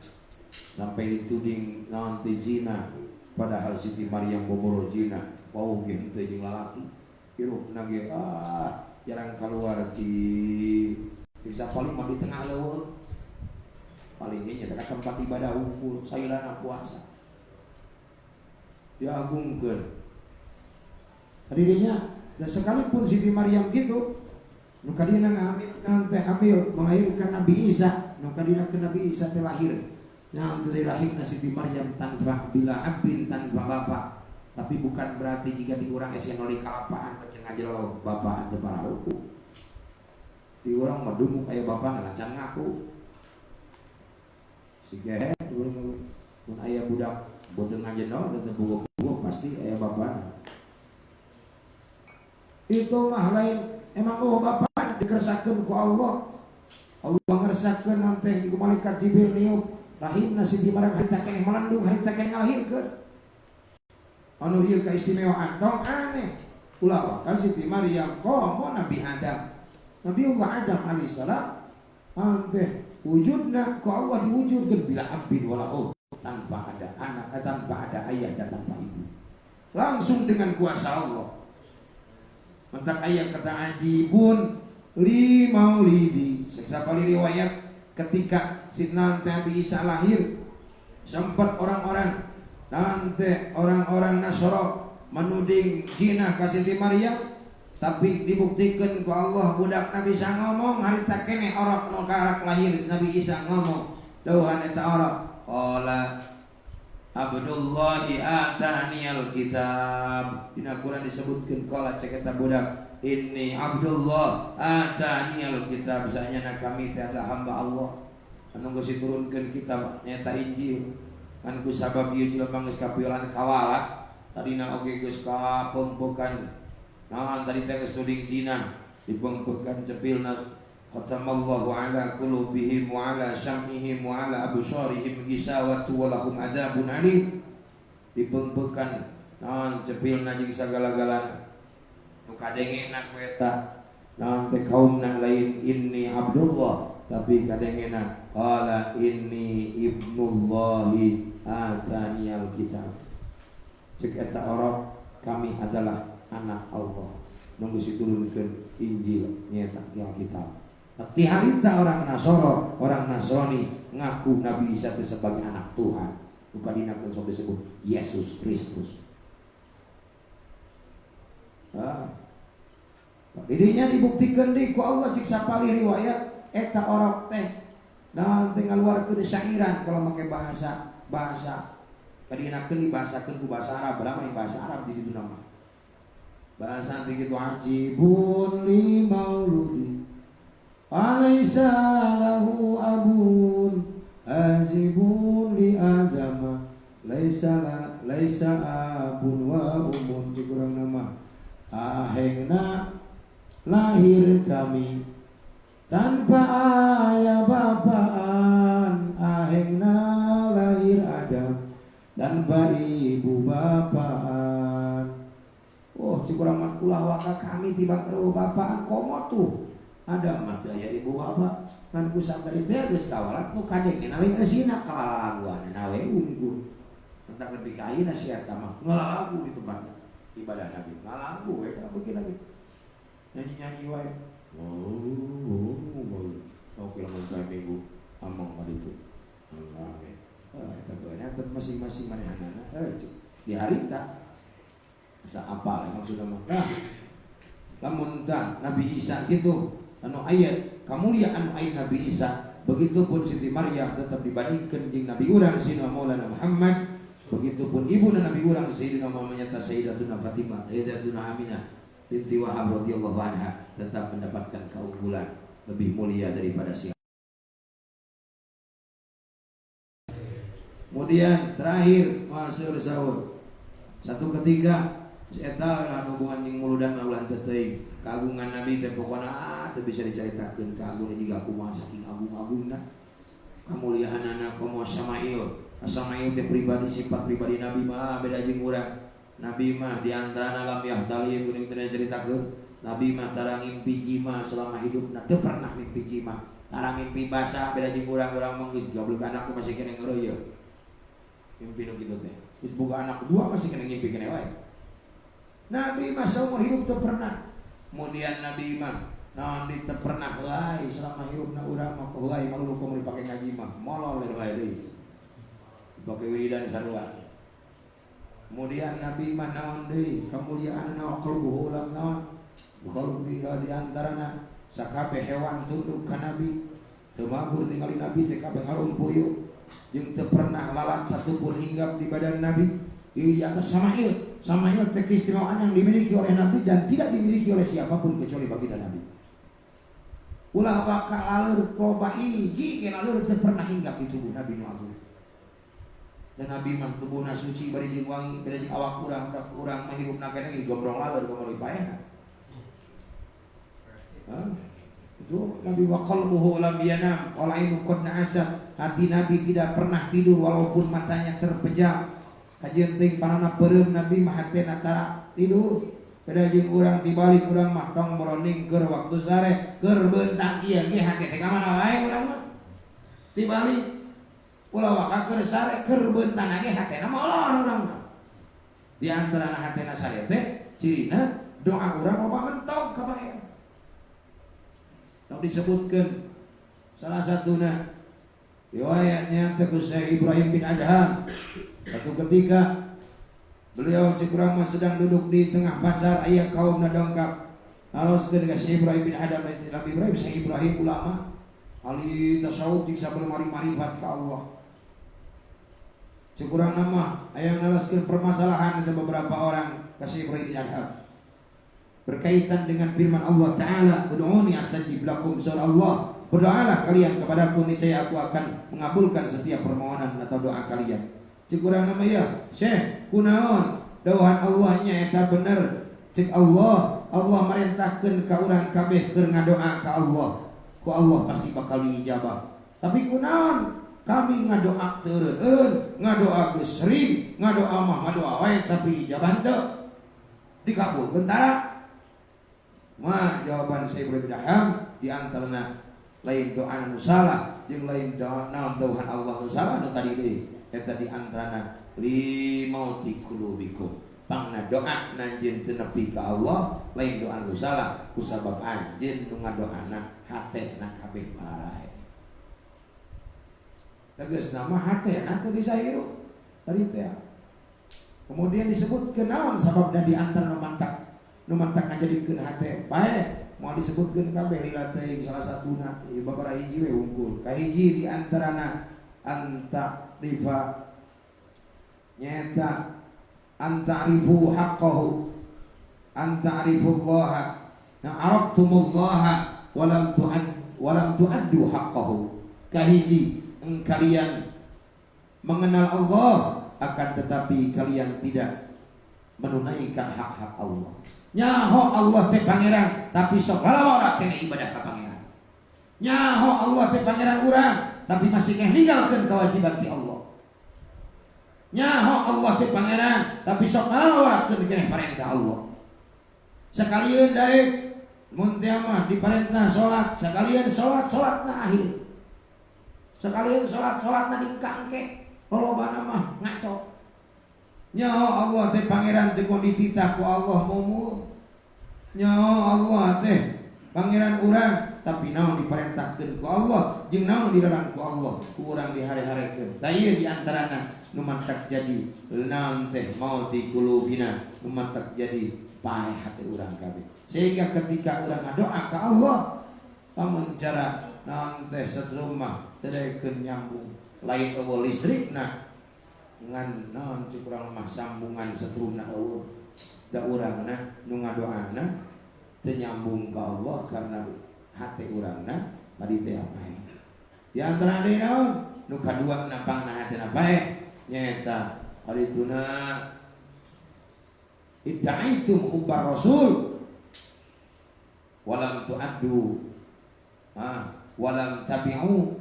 Sampai dituding naon teh zina, padahal Siti Maryam bobogoh zina, wau ge henteu jeung lalaki. Hirupna ge jarang kaluar ti paling mah di tengah leuweung. Paling ge nya tempat ibadah unggul, sairana puasa. Diagungkeun. Tadinya dan sekalipun Siti Maryam gitu, nu kadina hamil melahirkan Nabi Isa, nu kadina ke Nabi Isa teh lahir. Yang dari rahimna Siti Maryam tanpa bila abin tanpa bapak, tapi bukan berarti jika diurang esen oli kalapaan kecenah jelo bapak teu parahukum. Diurang mah dumuk aya bapak ngacan ngaku. Siga mun aya budak boteung ngajenol teu bugo pasti aya bapana. Itu mah lain emang bapak dikersakakeun ku Allah. Allah ngersakakeun nanti di malaikat Jibril niup rahimna Siti Maryam harita keneh melandung, harita keneh ngalahirkeun. Anu ieu keistimewaan tong aneh. Ulah ka Siti Maryam komo Nabi Adam. Nabiullah Adam alaihissalam ante wujudna ku Allah diwujudkeun bila abin wala tanpa ada anak, tanpa ada ayah dan tanpa ibu. Langsung dengan kuasa Allah. Mentak ayat kata ajibun li maulidi. Siapa riwayat ketika Sidna Nabi Isa lahir, sempat orang-orang Nasoro menuding jinah ka Siti Maryam, tapi dibuktikan ku Allah budak Nabi Isa ngomong harita keneh orok nu karak lahir Nabi Isa ngomong dauhan eta orok qala Abdullahi atani alkitab. Dina Quran disebutkeun qala cek eta budak inni Abdullah atani alkitab, saenyana kami teh adalah hamba Allah anu geus diturunkeun kitab nyata Injil. Kan ku sabab ieu jelema geus kapieulan kawalat tadina oge geus kapengpekan naon tadi teh geus tuding zina dipengpekan cepilna khatamallahu ala qulubihim wa ala sam'ihim wa ala absarihim gisawatu wa lahum adzabun alim. Dipengpekan naon cepilna jeung sagala-galana nu kadengena ku eta naon teh kaumna lain inni Abdullah, tapi kadengena qala inni ibnullahi atani alkitab. Cek eta orok kami adalah anak Allah nunggu diturunkeun Injil nyata Alkitab. Ti harita orang Nasoro, orang Nasrani ngaku Nabi Isa teh sebagai anak Tuhan. Bukan dinakeun sok disebut Yesus Kristus. Didinya dibuktikan di ku Allah cik sapali riwayat eta orok teh dan tinggal luar ke syairan kalau pakai bahasa bahasa kadienakeun dibahasakeun ku bahasa Arab, lama yang bahasa Arab di ditu nama. Bahasa nanti gitu ajibun li mauludi alaysa lahu abun ajibun li adama laisa abun wa umun kurang nama. Ahengna lahir kami tanpa ayah bapaan, ahengna lahir Adam tanpa ibu bapaan. Oh, cikurang makulah waka kami tiba ke bapaan komo tuh. Ada mati aya ibu bapak. Kan ku sabari teh geus kawalat nu kadeng naling eusina kalalaguan nawe unggul. Entar lebih ka ayeuna sia mah ngalagu di tempatnya ibadah Nabi. Ngalagu we ka beuki lagi. Nyanyi-nyanyi wae. Oke lah mulai minggu among kali itu. Eta goena masing-masing manehanana. Di hari tak bisa apa lah maksudnya mah. Lamun tah Nabi Isa gitu anu ayat kamuliaan ayat Nabi Isa, begitupun Siti Maryam tetap dibandingkan jeung Nabi urang Sayyidina Maulana Muhammad, begitupun ibu Nabi urang Sayyidina Muhammad Sayyidatuna Fatimah Sayyidatuna Aminah binti Wahab radhiyallahu anha tetap mendapatkan keunggulan lebih mulia daripada siapa. Kemudian terakhir masyhur sahur satu ketika eta hubungan jeung muludan maulan teh keagungan Nabi teh pokona teu bisa dicaritakeun keagungan jiga kumaha saking agung-agungna kamuliaanna komo Samail teh pribadi sifat pribadi Nabi mah beda jeung urang. Nabi mah di antara lam yahtali kuning teu dicaritakeun. Nabi mah tara ngimpi jima selama hidupna teu pernah mimpi jima. Tara ngimpi basah beda jeung urang-urang mah geus goblok anakku masih kene ngeureuyeun. Mimpi nu kitu teh. Geus boga anak kedua masih kene ngimpi kene wae. Nabi mah seumur hidup teu pernah. Kemudian Nabi mah naon teu pernah wae selama hidupna urang mah wae malu komo dipake ngaji mah molol wae deui. Dipake wiridan sarua. Kemudian Nabi mah naon deui kamuliaanna qalbuhu ulam naon qalbi di antarana sakabeh hewan tunduk ka Nabi. Teu mabur ningali Nabi teh kabeh ngarumpuyuk jeung teu pernah lalat satupun hinggap di badan Nabi. Iya ke Samail teh keistimewaan yang dimiliki oleh Nabi dan tidak dimiliki oleh siapapun kecuali baginda Nabi. Ulah bakal laleur loba hiji ke laleur teu pernah hinggap di tubuh Nabi nu agung. Dan Nabi mah tubuhna suci bari jeung wangi, beda jeung awak urang tak urang mah hirupna keneh digombrong laleur komo dipaehan. Itu Nabi wa qalbuhu lam yanam wal ainu qad na'asa. Hati Nabi tidak pernah tidur walaupun matanya terpejam. Kajian ting panana beureum Nabi mah hatena tara tidur. Beda jeung urang tibalik urang mah tong broning keur waktu sare keur beuntak ieu ge hate teh ka mana wae urang mah. Tibalik ulah waka keur sare keur beuntan ge hatena molor urang mah. Di antara hatena sare teh cirina doa urang loba mentok ka bae. Tong disebutkeun salah satuna riwayatnya teh Syekh Ibrahim bin Adham. Satu ketika beliau cekurang sedang duduk di tengah pasar, ayah kaum dongkap. Lalu ketika Syekh Ibrahim bin Adham Nabi Ibrahim, Syekh Ibrahim ulama ahli tasawuf jika belum marifat ke Allah. Cekurang nama ayah nalaskeun permasalahan itu beberapa orang ke Syekh Ibrahim bin Adham berkaitan dengan firman Allah Ta'ala, ud'uni astajib lakum, surah Allah, berdoalah kalian kepadaku niscaya aku akan mengabulkan setiap permohonan atau doa kalian. Cikurang nama ya Syekh kunaon dauhan Allah nya eta bener cek Allah merintahkeun ka urang kabeh keur ngadoa ka Allah ku Allah pasti bakal diijabah. Tapi kunaon kami ngadoa teureun ngadoa geus sering ngadoa mah ngadoa wae tapi ijabah teu dikabulkeun tara. Mah jawaban Syekh Ibrahim Daham di antarana lain doa nu salah jeung lain doa naon dauhan Allah nu salah nu tadi deui. Eta di antarana limauti qulubikum pangna doa nanjeun teu nepi ka Allah lain doa nu salah kusabab anjeun nu ngadoana hatena kabeh pararae. Tegas nama hatena teu bisa hirup tadi teh. Kemudian disebutkeun naon sababna di antara nu mantak ngajadikeun hate bae mau disebutkeun kabeh lila teh salah satuna babaraha hiji we unggul. Kahiji di antarana anta rifa nyata anta'rifu haqqahu anta'rifullaha arabtumullaha walam tu'addu haqqahu. Kahiji kalian mengenal Allah akan tetapi kalian tidak menunaikan hak-hak Allah. Nyaho Allah teh pangeran tapi sok lalawara kena ibadah ka pangeran. Nyaho Allah teh pangeran urang tapi masih kena ninggalkeun kewajiban ti Allah. Nyaho Allah teh pangeran tapi sok lalawara kena perintah Allah. Sekalian daek mun teh mah diparentah salat, sekalian salatna akhir. Sekalian salatna dingkangke, lolobana mah ngaco. Nyaho Allah teh pangeran teh kun dititah ku Allah mumu. Nyaho Allah teh pangeran urang tapi naon diparentahkeun ku Allah jeung naon dilarang ku Allah ku urang dihare-harekeun. Da ieu di antarana nu mantak jadi naon teh mauti qulubina, nu mantak jadi paeh hati urang kabeh. Sehingga ketika urang ngadoa ka Allah lamun cara naon teh setrum mah teu daekeun nyambung lain eueuh listrikna ngan naon cuk urang mah sambungan setrumna eueuh da urangna nu ngadoana teu nyambung ka Allah karena hate urangna tadi teh paeh. Di antara deui naon nu kadua nampangna hatena paeh nyaeta alituna idda'aitum hubbar rasul walam tu'addu walam tabi'u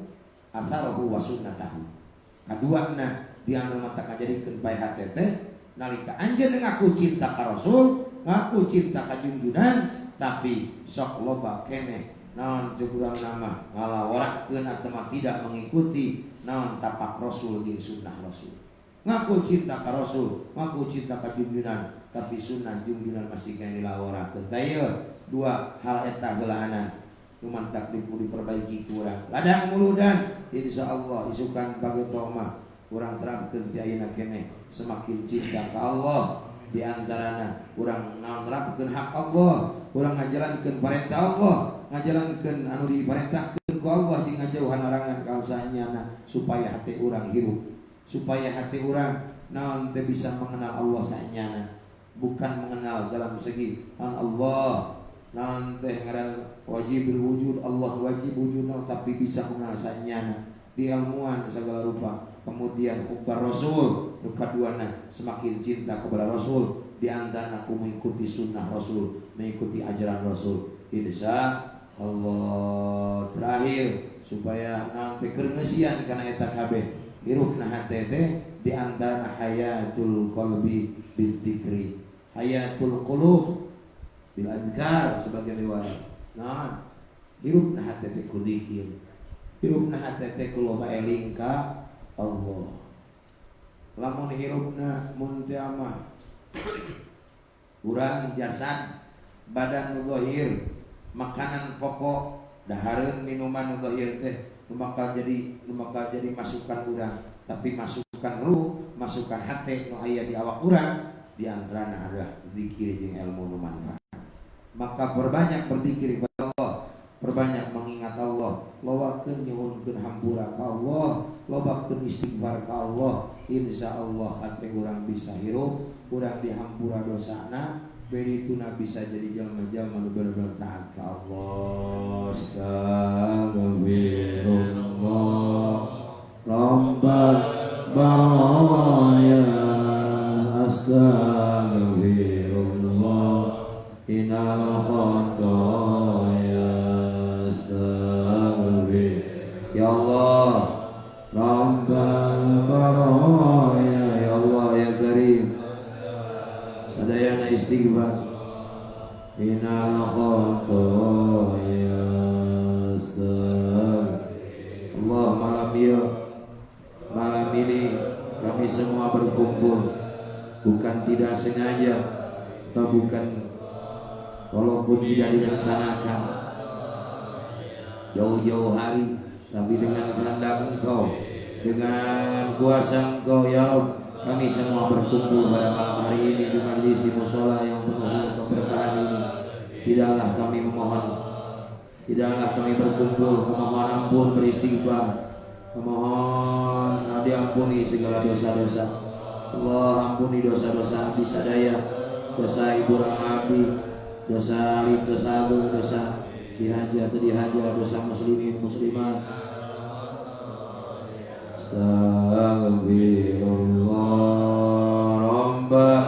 atharahu wa sunnatahu. Kaduana di anu mata ngajadikeun bae hate teh nalika anjeun ngaku cinta ka rasul, ngaku cinta ka junjunan tapi sok loba keneh naon jeung urang nama ngalaworakeun atawa tidak mengikuti naon tapak rasul jeung sunnah rasul. Ngaku cinta ka rasul, ngaku cinta ka junjunan tapi sunnah junjunan masih kena dilaworakeun. Tah ieu dua hal eta heulaana nu mantak diperbaiki ku urang. Ladang muludan insyaallah isukan bageto mah urang terapkeun ti ayeuna keneh semakin cinta ka Allah di antarana urang naon nerapkeun hak Allah, urang ngajalankeun perintah Allah, ngajalankeun anu diparentahkeun ku Allah jeung ngajauhan larangan ka usahanyana supaya hati urang hirup, supaya hati urang naon teh bisa mengenal Allah sanyana, bukan mengenal dalam segi Allah naon teh ngaran wajibul wujud Allah wajib wujudna tapi bisa mengenal sanyana di ilmuan segala rupa. Kemudian hubbar rasul nu kaduana semakin cinta kepada rasul di antara aku mengikuti sunnah rasul, mengikuti ajaran rasul. Insya Allah terakhir supaya nanti kerenggesian karena eta kabeh irupna hate teh di antara hayatul qalbi bil dzikri, hayatul qulub bil azkar sebagai riwayat. Nah, hirupna hate teh ku dzikir, hirupna hate teh ku loba eling ka Allah. Lamun hirupna mun teu mah urang jasad badan nu zahir, makanan pokok dahareun minuman nu zahir teh nu bakal jadi masukan urang, tapi masukan ruh, masukan hate nu aya di awak urang di antarana adalah zikir jeung ilmu nu manfaat. Maka perbanyak berzikir kepada Allah, perbanyak mengingat Allah, lobakeun nyuhunkeun hampura ka Allah, lobakeun istighfar ka Allah. Insyaallah hate urang bisa hirup, urang dihampura dosana, berituna bisa jadi jalma-jalma nu bener-bener taat ka Allah. Astagfirullah Rabbal baraya, astagfirullah inal khotoya, astagfir ya Allah Rabbal baraya, ya Allah ya Karim sadayana istighfar inal khotoya, astagfir Allah. Malam ini kami semua berkumpul bukan tidak sengaja atau bukan walaupun tidak direncanakan jauh-jauh hari, tapi dengan kehendak Engkau, dengan kuasa Engkau ya Rabb, kami semua berkumpul pada malam hari ini di majlis di mushola yang penuh keberkahan ini. Tidaklah kami memohon, tidaklah kami berkumpul memohon ampun, beristighfar, memohon diampuni segala dosa-dosa, Allah ampuni dosa-dosa abdi sadaya, dosa ibu rama abdi, dosa alim, dosa agung, dosa dihaja atau dihaja, dosa muslimin muslimat. Astaghfirullah Rabbah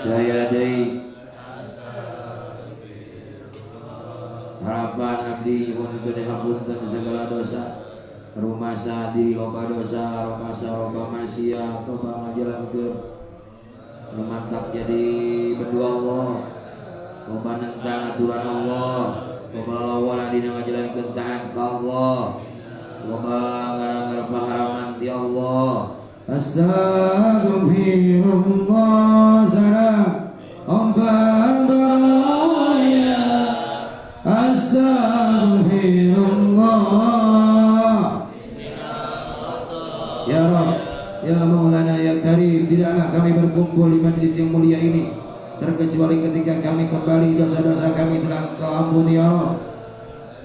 Jaya Dei. Harapan abdi nyuwun gede hapunten segala dosa, rumasa diri loba dosa, rumasa loba masia, toba ngajalankeun mantap jadi berdua Allah, loba nentang aturan Allah, loba lawan dina ngajalankeun taat ka Allah, loba ngarang paharaman ti Allah. Astaghfirullah sareng ombang baraya. Astaghfirullah. Ya Rabb, ya Maulana, ya Karim, tidaklah kami berkumpul di majlis yang mulia ini terkecuali ketika kami kembali dosa-dosa kami telah Engkau ampuni ya Rabb.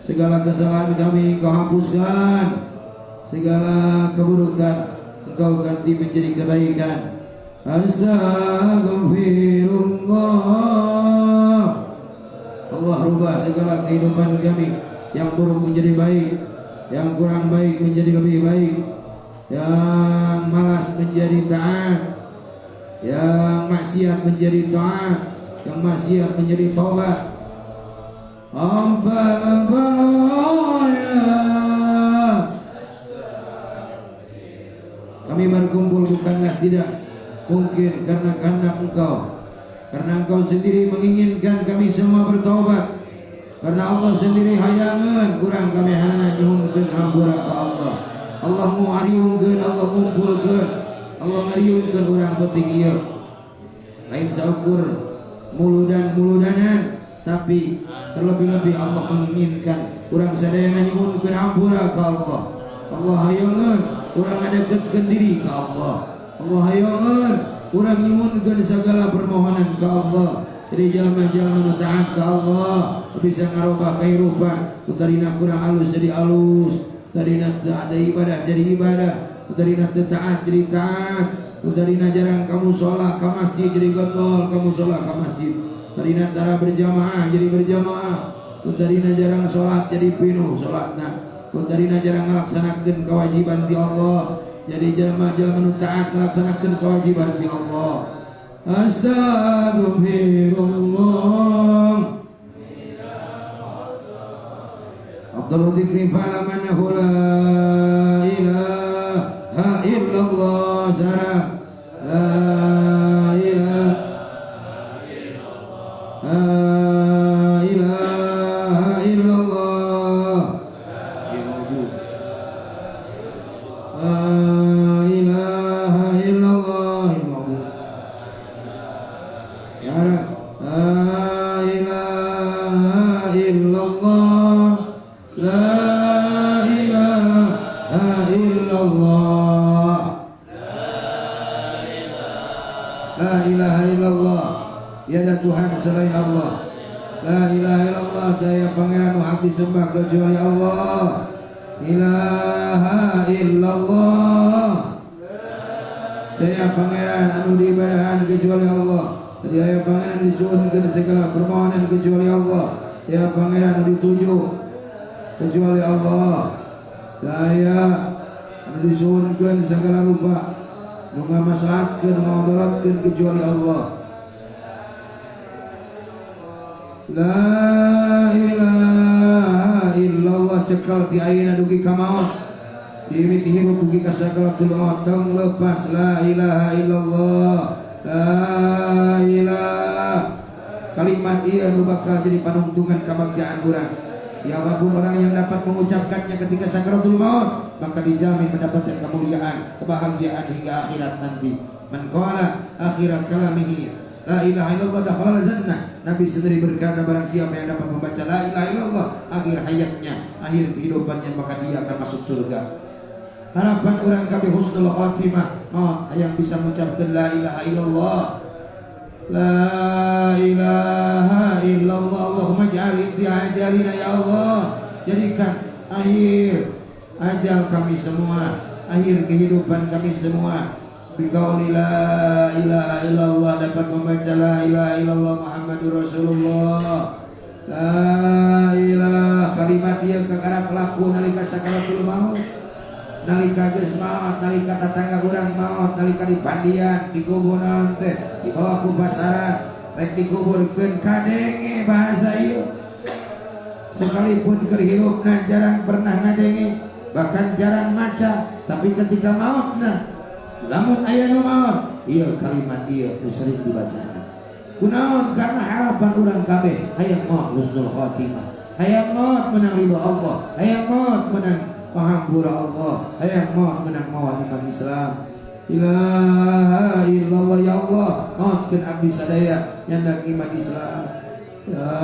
Segala kesalahan kami Engkau hapuskan, segala keburukan Engkau ganti menjadi kebaikan. Astaghfirullah. Allah rubah segala kehidupan kami yang buruk menjadi baik, yang kurang baik menjadi lebih baik, yang malas menjadi taat, yang maksiat menjadi taat, yang maksiat menjadi taubat. Kami berkumpul bukanlah tidak mungkin karena kehendak Engkau, karena Engkau sendiri menginginkan kami semua bertaubat, karena Allah sendiri hayangan kurang kami hana nyuhunkeun hampura ka Allah. Allah mau ariungkeun, Allah kumpulkeun, Allah ngariungkeun urang penting ieu. Lain saukur muludan-muludanan, tapi terlebih-lebih Allah menginginkan urang sadayana nyuhunkeun hampura ka Allah. Allah hayangan urang ngadegkeun diri ka Allah. Allah hayangan urang nyuhunkeun segala permohonan ka Allah. Jadi jalma-jalma taat ka Allah bisa ngarobah kehidupan. Utarina kurang halus jadi halus, utarina tak ada ibadah jadi ibadah, utarina taat jadi taat, utarina jarang kamu sholat ke masjid jadi getol kamu sholat ke masjid, utarina tara berjamaah jadi berjamaah, utarina jarang sholat jadi pinuh sholatna, utarina jarang melaksanakan kewajiban ti Allah jadi jalma-jalma taat melaksanakan kewajiban ti Allah. Astaghfirullah. Abdul dzikri fa'lam annahu la ilaha illallah. La ilaha illallah. La ilaha illallah. Ya Rab, la ilaha illallah. La ilaha illallah. La ilaha illallah. Tiada Tuhan selain Allah. La ilaha illallah. Daya pangeran hak disembah kecuali Allah. Ilaha illallah. Daya pangeran anu diibadahan kecuali Allah. Daya pangeran disuhunkeun segala permohonan kecuali Allah. Daya pangeran anu dituju kecuali Allah. Daya anu disuhunkeun segala rupa nu ngamaslahatkeun ngadaratkeun kecuali Allah. La ilaha illallah. Cekal ti ayeuna dugi ka maot, ti mimiti hirup dugi ka sakaratul maut. Tong lepas la ilaha illallah. La ilaha. Kalimat ieu nu bakal jadi panungtungan kabagjaan urang. Siapapun orang yang dapat mengucapkannya ketika sakaratul maut, maka dijamin mendapatkan kemuliaan, kebahagiaan hingga akhirat nanti. Man qala akhirat kalamihi la ilaha illallah dakhala jannah. Nabi sendiri berkata, barang siapa yang dapat membaca la ilaha illallah akhir hayatnya, akhir kehidupannya, maka dia akan masuk surga. Harapan orang kami husnul khatimah, maut yang bisa mengucapkan la ilaha illallah. La ilaha illallah. Allahumma ja'al inti ajalina ya Allah. Jadikan akhir ajal kami semua, akhir kehidupan kami semua Biqauli la ilaha illallah dapat membaca la ilaha illallah Muhammadur Rasulullah. La ilaha kalimat ieu kakara kelaku nalika sakaratul maut. Nalika geus maot, nalika tatangga urang maot, nalika di pandian, di kuburan teh, dibawa ku pasaran, rek dikuburkeun kadenge bahasa ieu. Sekalipun keur hirupna jarang pernah ngadenge, bahkan jarang maca, tapi ketika maotna lamun aya nu maot, ieu kalimat ieu nu sering dibacakan. Kunaon? Karena harapan urang kabeh hayang maot husnul khotimah, hayang maot menang ridho Allah, hayang maot menang mahampura Allah, hayang maot menang mawa iman Islam. Ilaha illallah ya Allah, maotkeun abdi sadaya nyandak iman Islam. Ya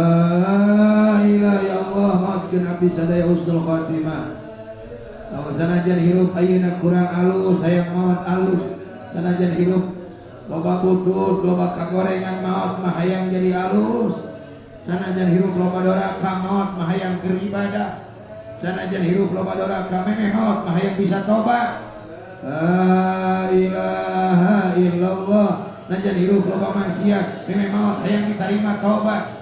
ilaha ya Allah, maotkeun abdi sadaya husnul khotimah. Lamun sanajan hirup ayeuna kurang alus, hayang maot alus. Sanajan hirup loba butut, loba kagorengan maot mah hayang jadi alus. Sanajan hirup loba doraka maot mah hayang keur ibadah. Sanajan hirup loba doraka memeh maot mah hayang bisa tobat. La ilaha illallah. Najan hirup loba maksiat memeh maot hayang diterima tobat.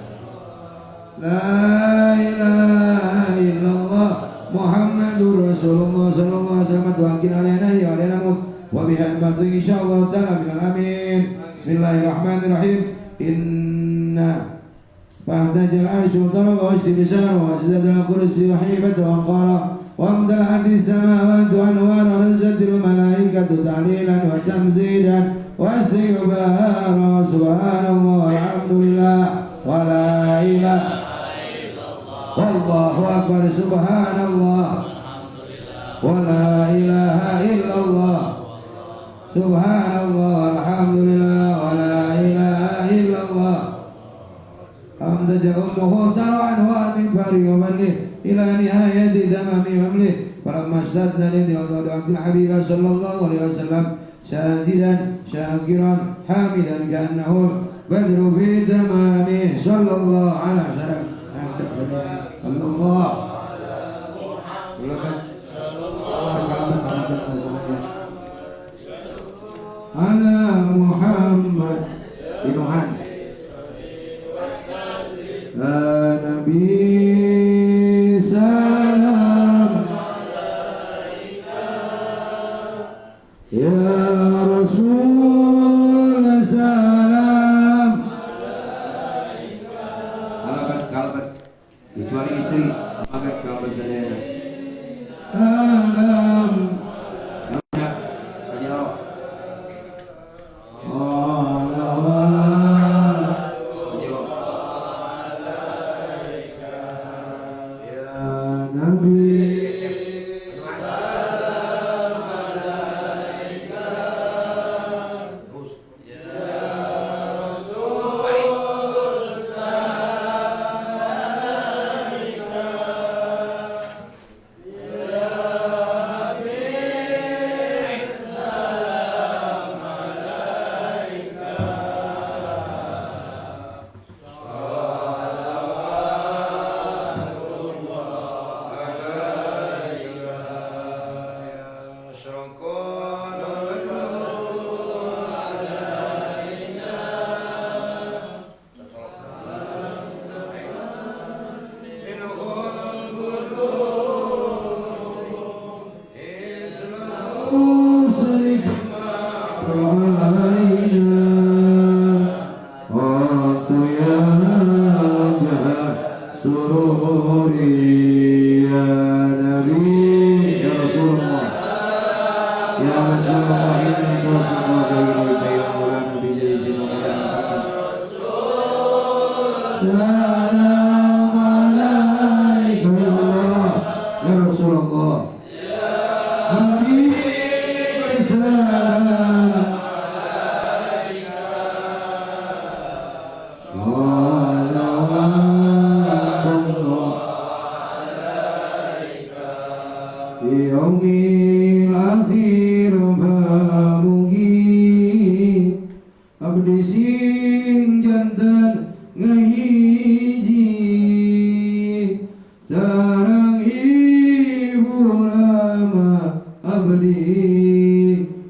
La ilaha illallah Muhammadur Rasulullah sallallahu alaihi wasallam tuangkin alaina ya alaina mut wa bihan batu insyaallah taala minal amin. Bismillahirrahmanirrahim. Inna فاحتج العرش وضرب واستبشار واسجد الكرسي وحيبة وقال وامتلأت السماوات أنوارا ونزلت الملائكة تعليلا وتمزيدا واستغفارا سبحان الله والحمد لله ولا إله والله أكبر سبحان الله ولا إله إلا الله سبحان الله والحمد لله ولا إله إلا الله أمدج أمه ترعا ومن فري ومنه إلى نهاية تمام حمله فلما اشتد لدعوة الحبيب صلى الله عليه وسلم ساجدا شاكرا حامدا كأنه البدر في تمامه صلى الله على وسلم صلى الله على محمد Inuhan Nabi salam Ya Rasul salam Kalbat kecuali istri makan kalbat sadayana salam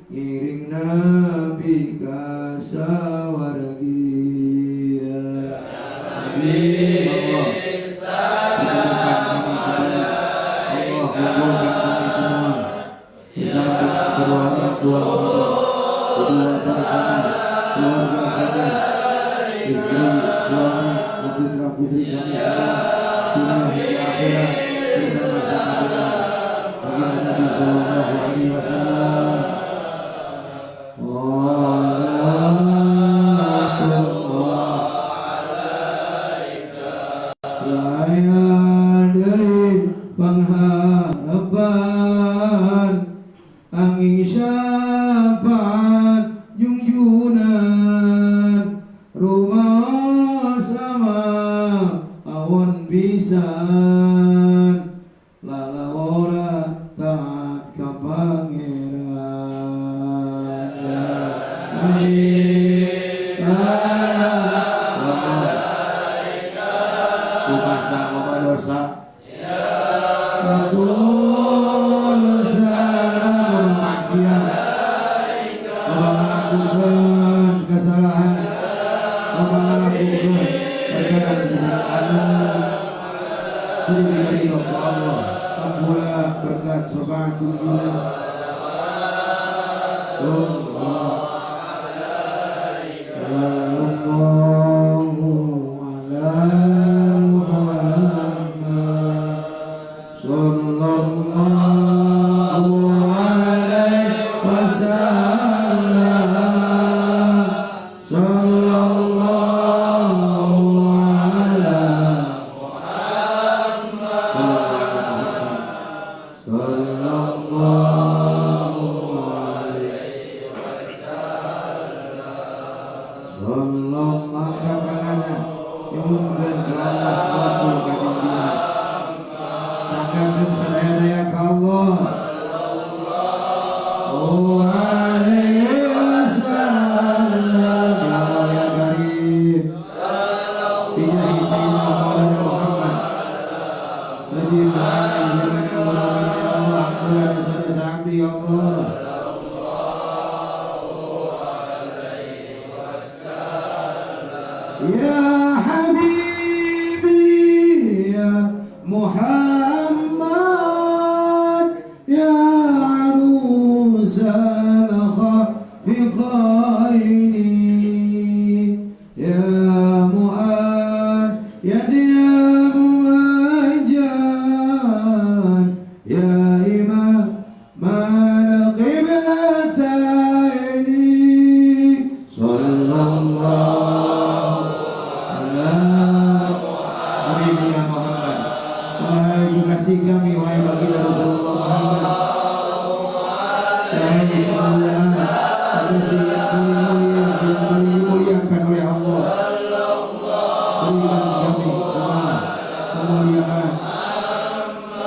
iringna pisan lalawara taat ka pangeran ya Nabi salam kumasa loba dosa Rasul salam maksiat loba melakukan kesalahan loba melakukan perkara anu diberi oleh Allah pula berkat syafaat junjungan Ya Habibi ya Muhammad ya arusal khafiqaini ya Mu'ad ya dia muajan ya imam mal qiblataini sallallahu kasih kami wahai baginda Rasulullah Muhammad yang kemuliaan atas yang mulia yang dimuliakan oleh Allah berikan kami semua kemuliaan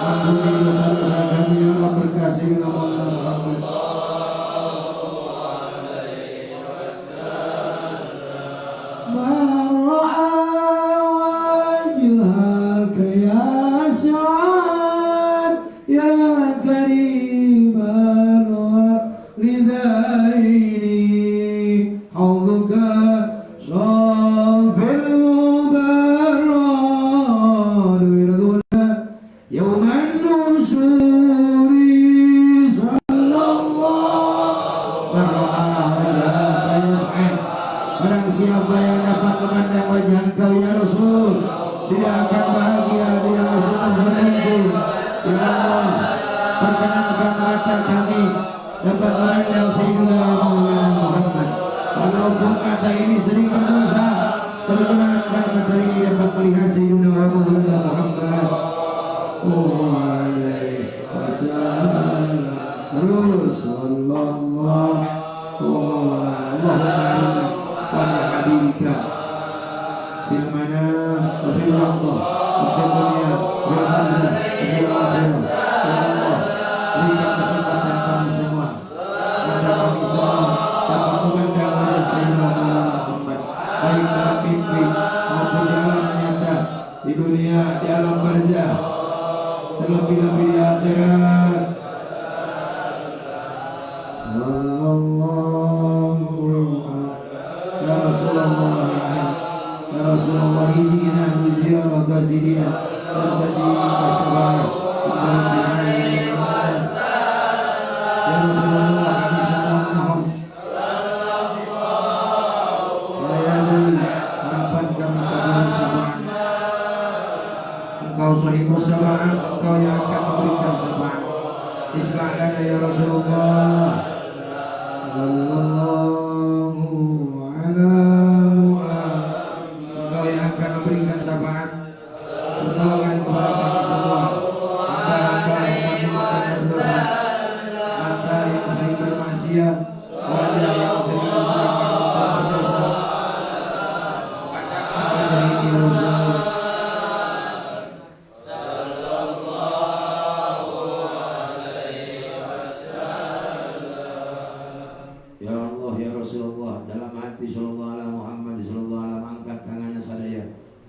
ampuni dosa-dosa kami ya Allah berkah Sayyidina Muhammad siapa yang dapat memandang wajah Engkau ya Rasul, dia akan bahagia, dia akan menentu. Ya Allah, perkenankan mata kami dapat memandang Sayyidina Muhammad. Walaupun mata ini sering berdosa, perkenankan mata ini dapat melihat Sayyidina Muhammad. Alaihi wasallam. Rasulullah. Allahumma pada habibika fil manam wa fil ardh wa fil dunya wal akhirah ya Allah berikan kesempatan kami semua agar kami semua dapat memandang wajah Sayyidina Muhammad baik dalam mimpi maupun dalam nyata di dunia di alam barzah terlebih-lebih di akhirat. Ya Rasulullah hidina muzia wa gazidina terjadi masyarakat ya Rasulullah kami semua mohon layani harapan kami pada syafaat Engkau sahibu syafaat, Engkau yang akan memberikan syafaat. Isma'lana ya Rasulullah sallallahu ala Muhammad. Engkau yang akan memberikan syafaat pertolongan kepada kami semua, hamba-hamba yang umat yang berdosa, mata yang sering bermaksiat, wajah yang sering memberikan untuk berdosa. Pandang ini Rasulullah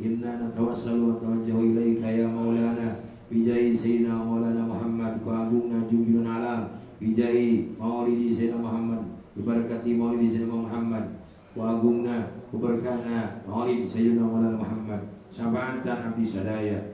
Inna natawassalu wa tawajjahu ilaika ya maulana bijai sayyidina maulana Muhammad wa agungna junjungan alam bijai maulidi sayyidina Muhammad bibarakati maulidi sayyidina Muhammad wa agungna berkahna maulid sayyidina maulana Muhammad syafaatan abdi sadaya.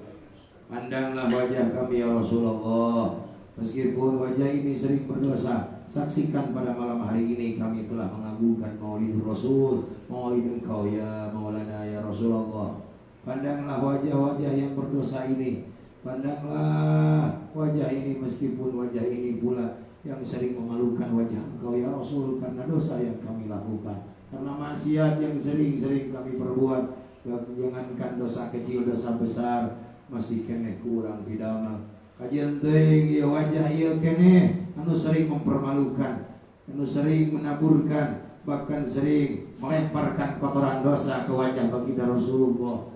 Pandanglah wajah kami ya Rasulullah, meskipun wajah ini sering berdosa, saksikan pada malam hari ini kami telah mengagungkan maulid Rasul, maulid engkau ya maulana ya Rasulullah. Pandanglah wajah-wajah yang berdosa ini, pandanglah wajah ini, meskipun wajah ini pula yang sering memalukan wajah engkau ya Rasul, karena dosa yang kami lakukan, karena maksiat yang sering-sering kami perbuat. Jangankan dosa kecil, dosa besar masih kene kurang pidana. Kajian teuing ieu wajah ieu kene anu sering mempermalukan, anu sering menaburkan, bahkan sering melemparkan kotoran dosa ke wajah baginda Rasulullah.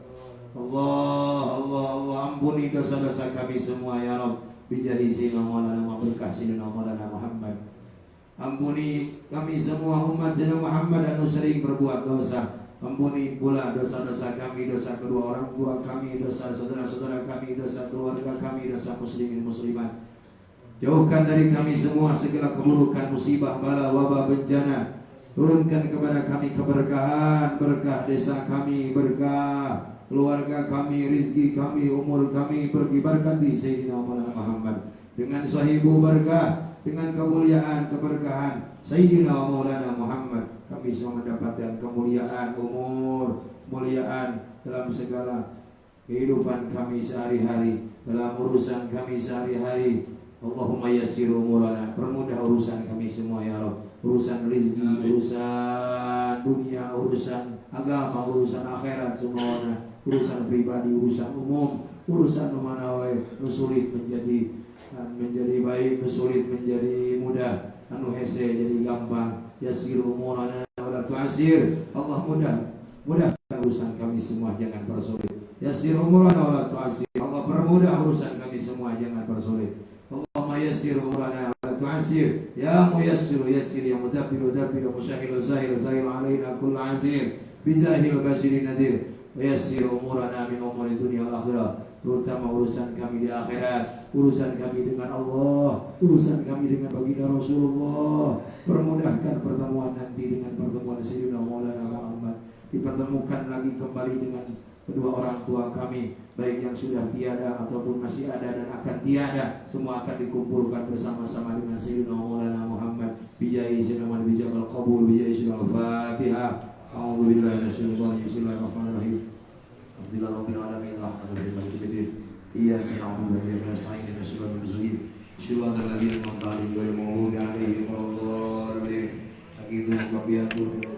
Allah ampuni dosa-dosa kami semua ya Rabb, bijahi sayyidina maulana berkah sayyidina maulana Muhammad. Ampuni kami semua umat sayyidina Muhammad anu sering berbuat dosa. Ampuni pula dosa-dosa kami, dosa kedua orang tua kami, dosa saudara-saudara kami, dosa keluarga kami, dosa muslimin muslimat. Jauhkan dari kami semua segala keburukan, musibah, bala, wabah, bencana. Turunkan kepada kami keberkahan, berkah desa kami, berkah keluarga kami, rizki kami, umur kami, berkibarkan di Sayyidina Muhammad dengan sahibu berkah, dengan kemuliaan, keberkahan Sayyidina Maulana Muhammad. Kami semua mendapatkan kemuliaan umur, kemuliaan dalam segala kehidupan kami sehari-hari, dalam urusan kami sehari-hari. Allahumma yassir umurana, permudah urusan kami semua ya Rabb, urusan rezeki, urusan dunia, urusan agama, urusan akhirat semuanya, urusan pribadi, urusan umum, urusan mana wae nu sulit menjadi baik, nu sulit menjadi mudah, anu hese jadi gampang. Yassir umurana wala tu'assir. Allah mudahkan urusan kami semua, jangan persulit. Yassir umurana wala tu'assir. Allah permudah urusan kami semua, jangan persulit. Allahumma yassir umurana wala tu'assir. Ya muyassir yassir, ya mudabbir dabbir, musyahhil zahir zahir alaina kull asir. Bijahil basirin nadir. Yassir umurana min umuri dunia wal akhirah, terutama urusan kami di akhirat, urusan kami dengan Allah, urusan kami dengan baginda Rasulullah. Permudahkan pertemuan nanti dengan pertemuan Sayyidina Maulana Muhammad, dipertemukan lagi kembali dengan kedua orang tua kami, baik yang sudah tiada ataupun masih ada dan akan tiada, semua akan dikumpulkan bersama-sama dengan Sayyidina Maulana Muhammad. Bijai Sayyidina Muhammad bijabal qabul, bijai Sayyidina Al-Fatihah. A'udzu billahi minasyaitonir rajim. Bismillahirrahmanirrahim. Alhamdulillahi rabbil alamin, arrahmanirrahim, maliki yaumiddin. Iyyaka na'budu wa iyyaka nasta'in, ihdinas siratal mustaqim. Shiratal ladzina an'amta 'alaihim ghairil maghdubi 'alaihim waladdallin. Aqimu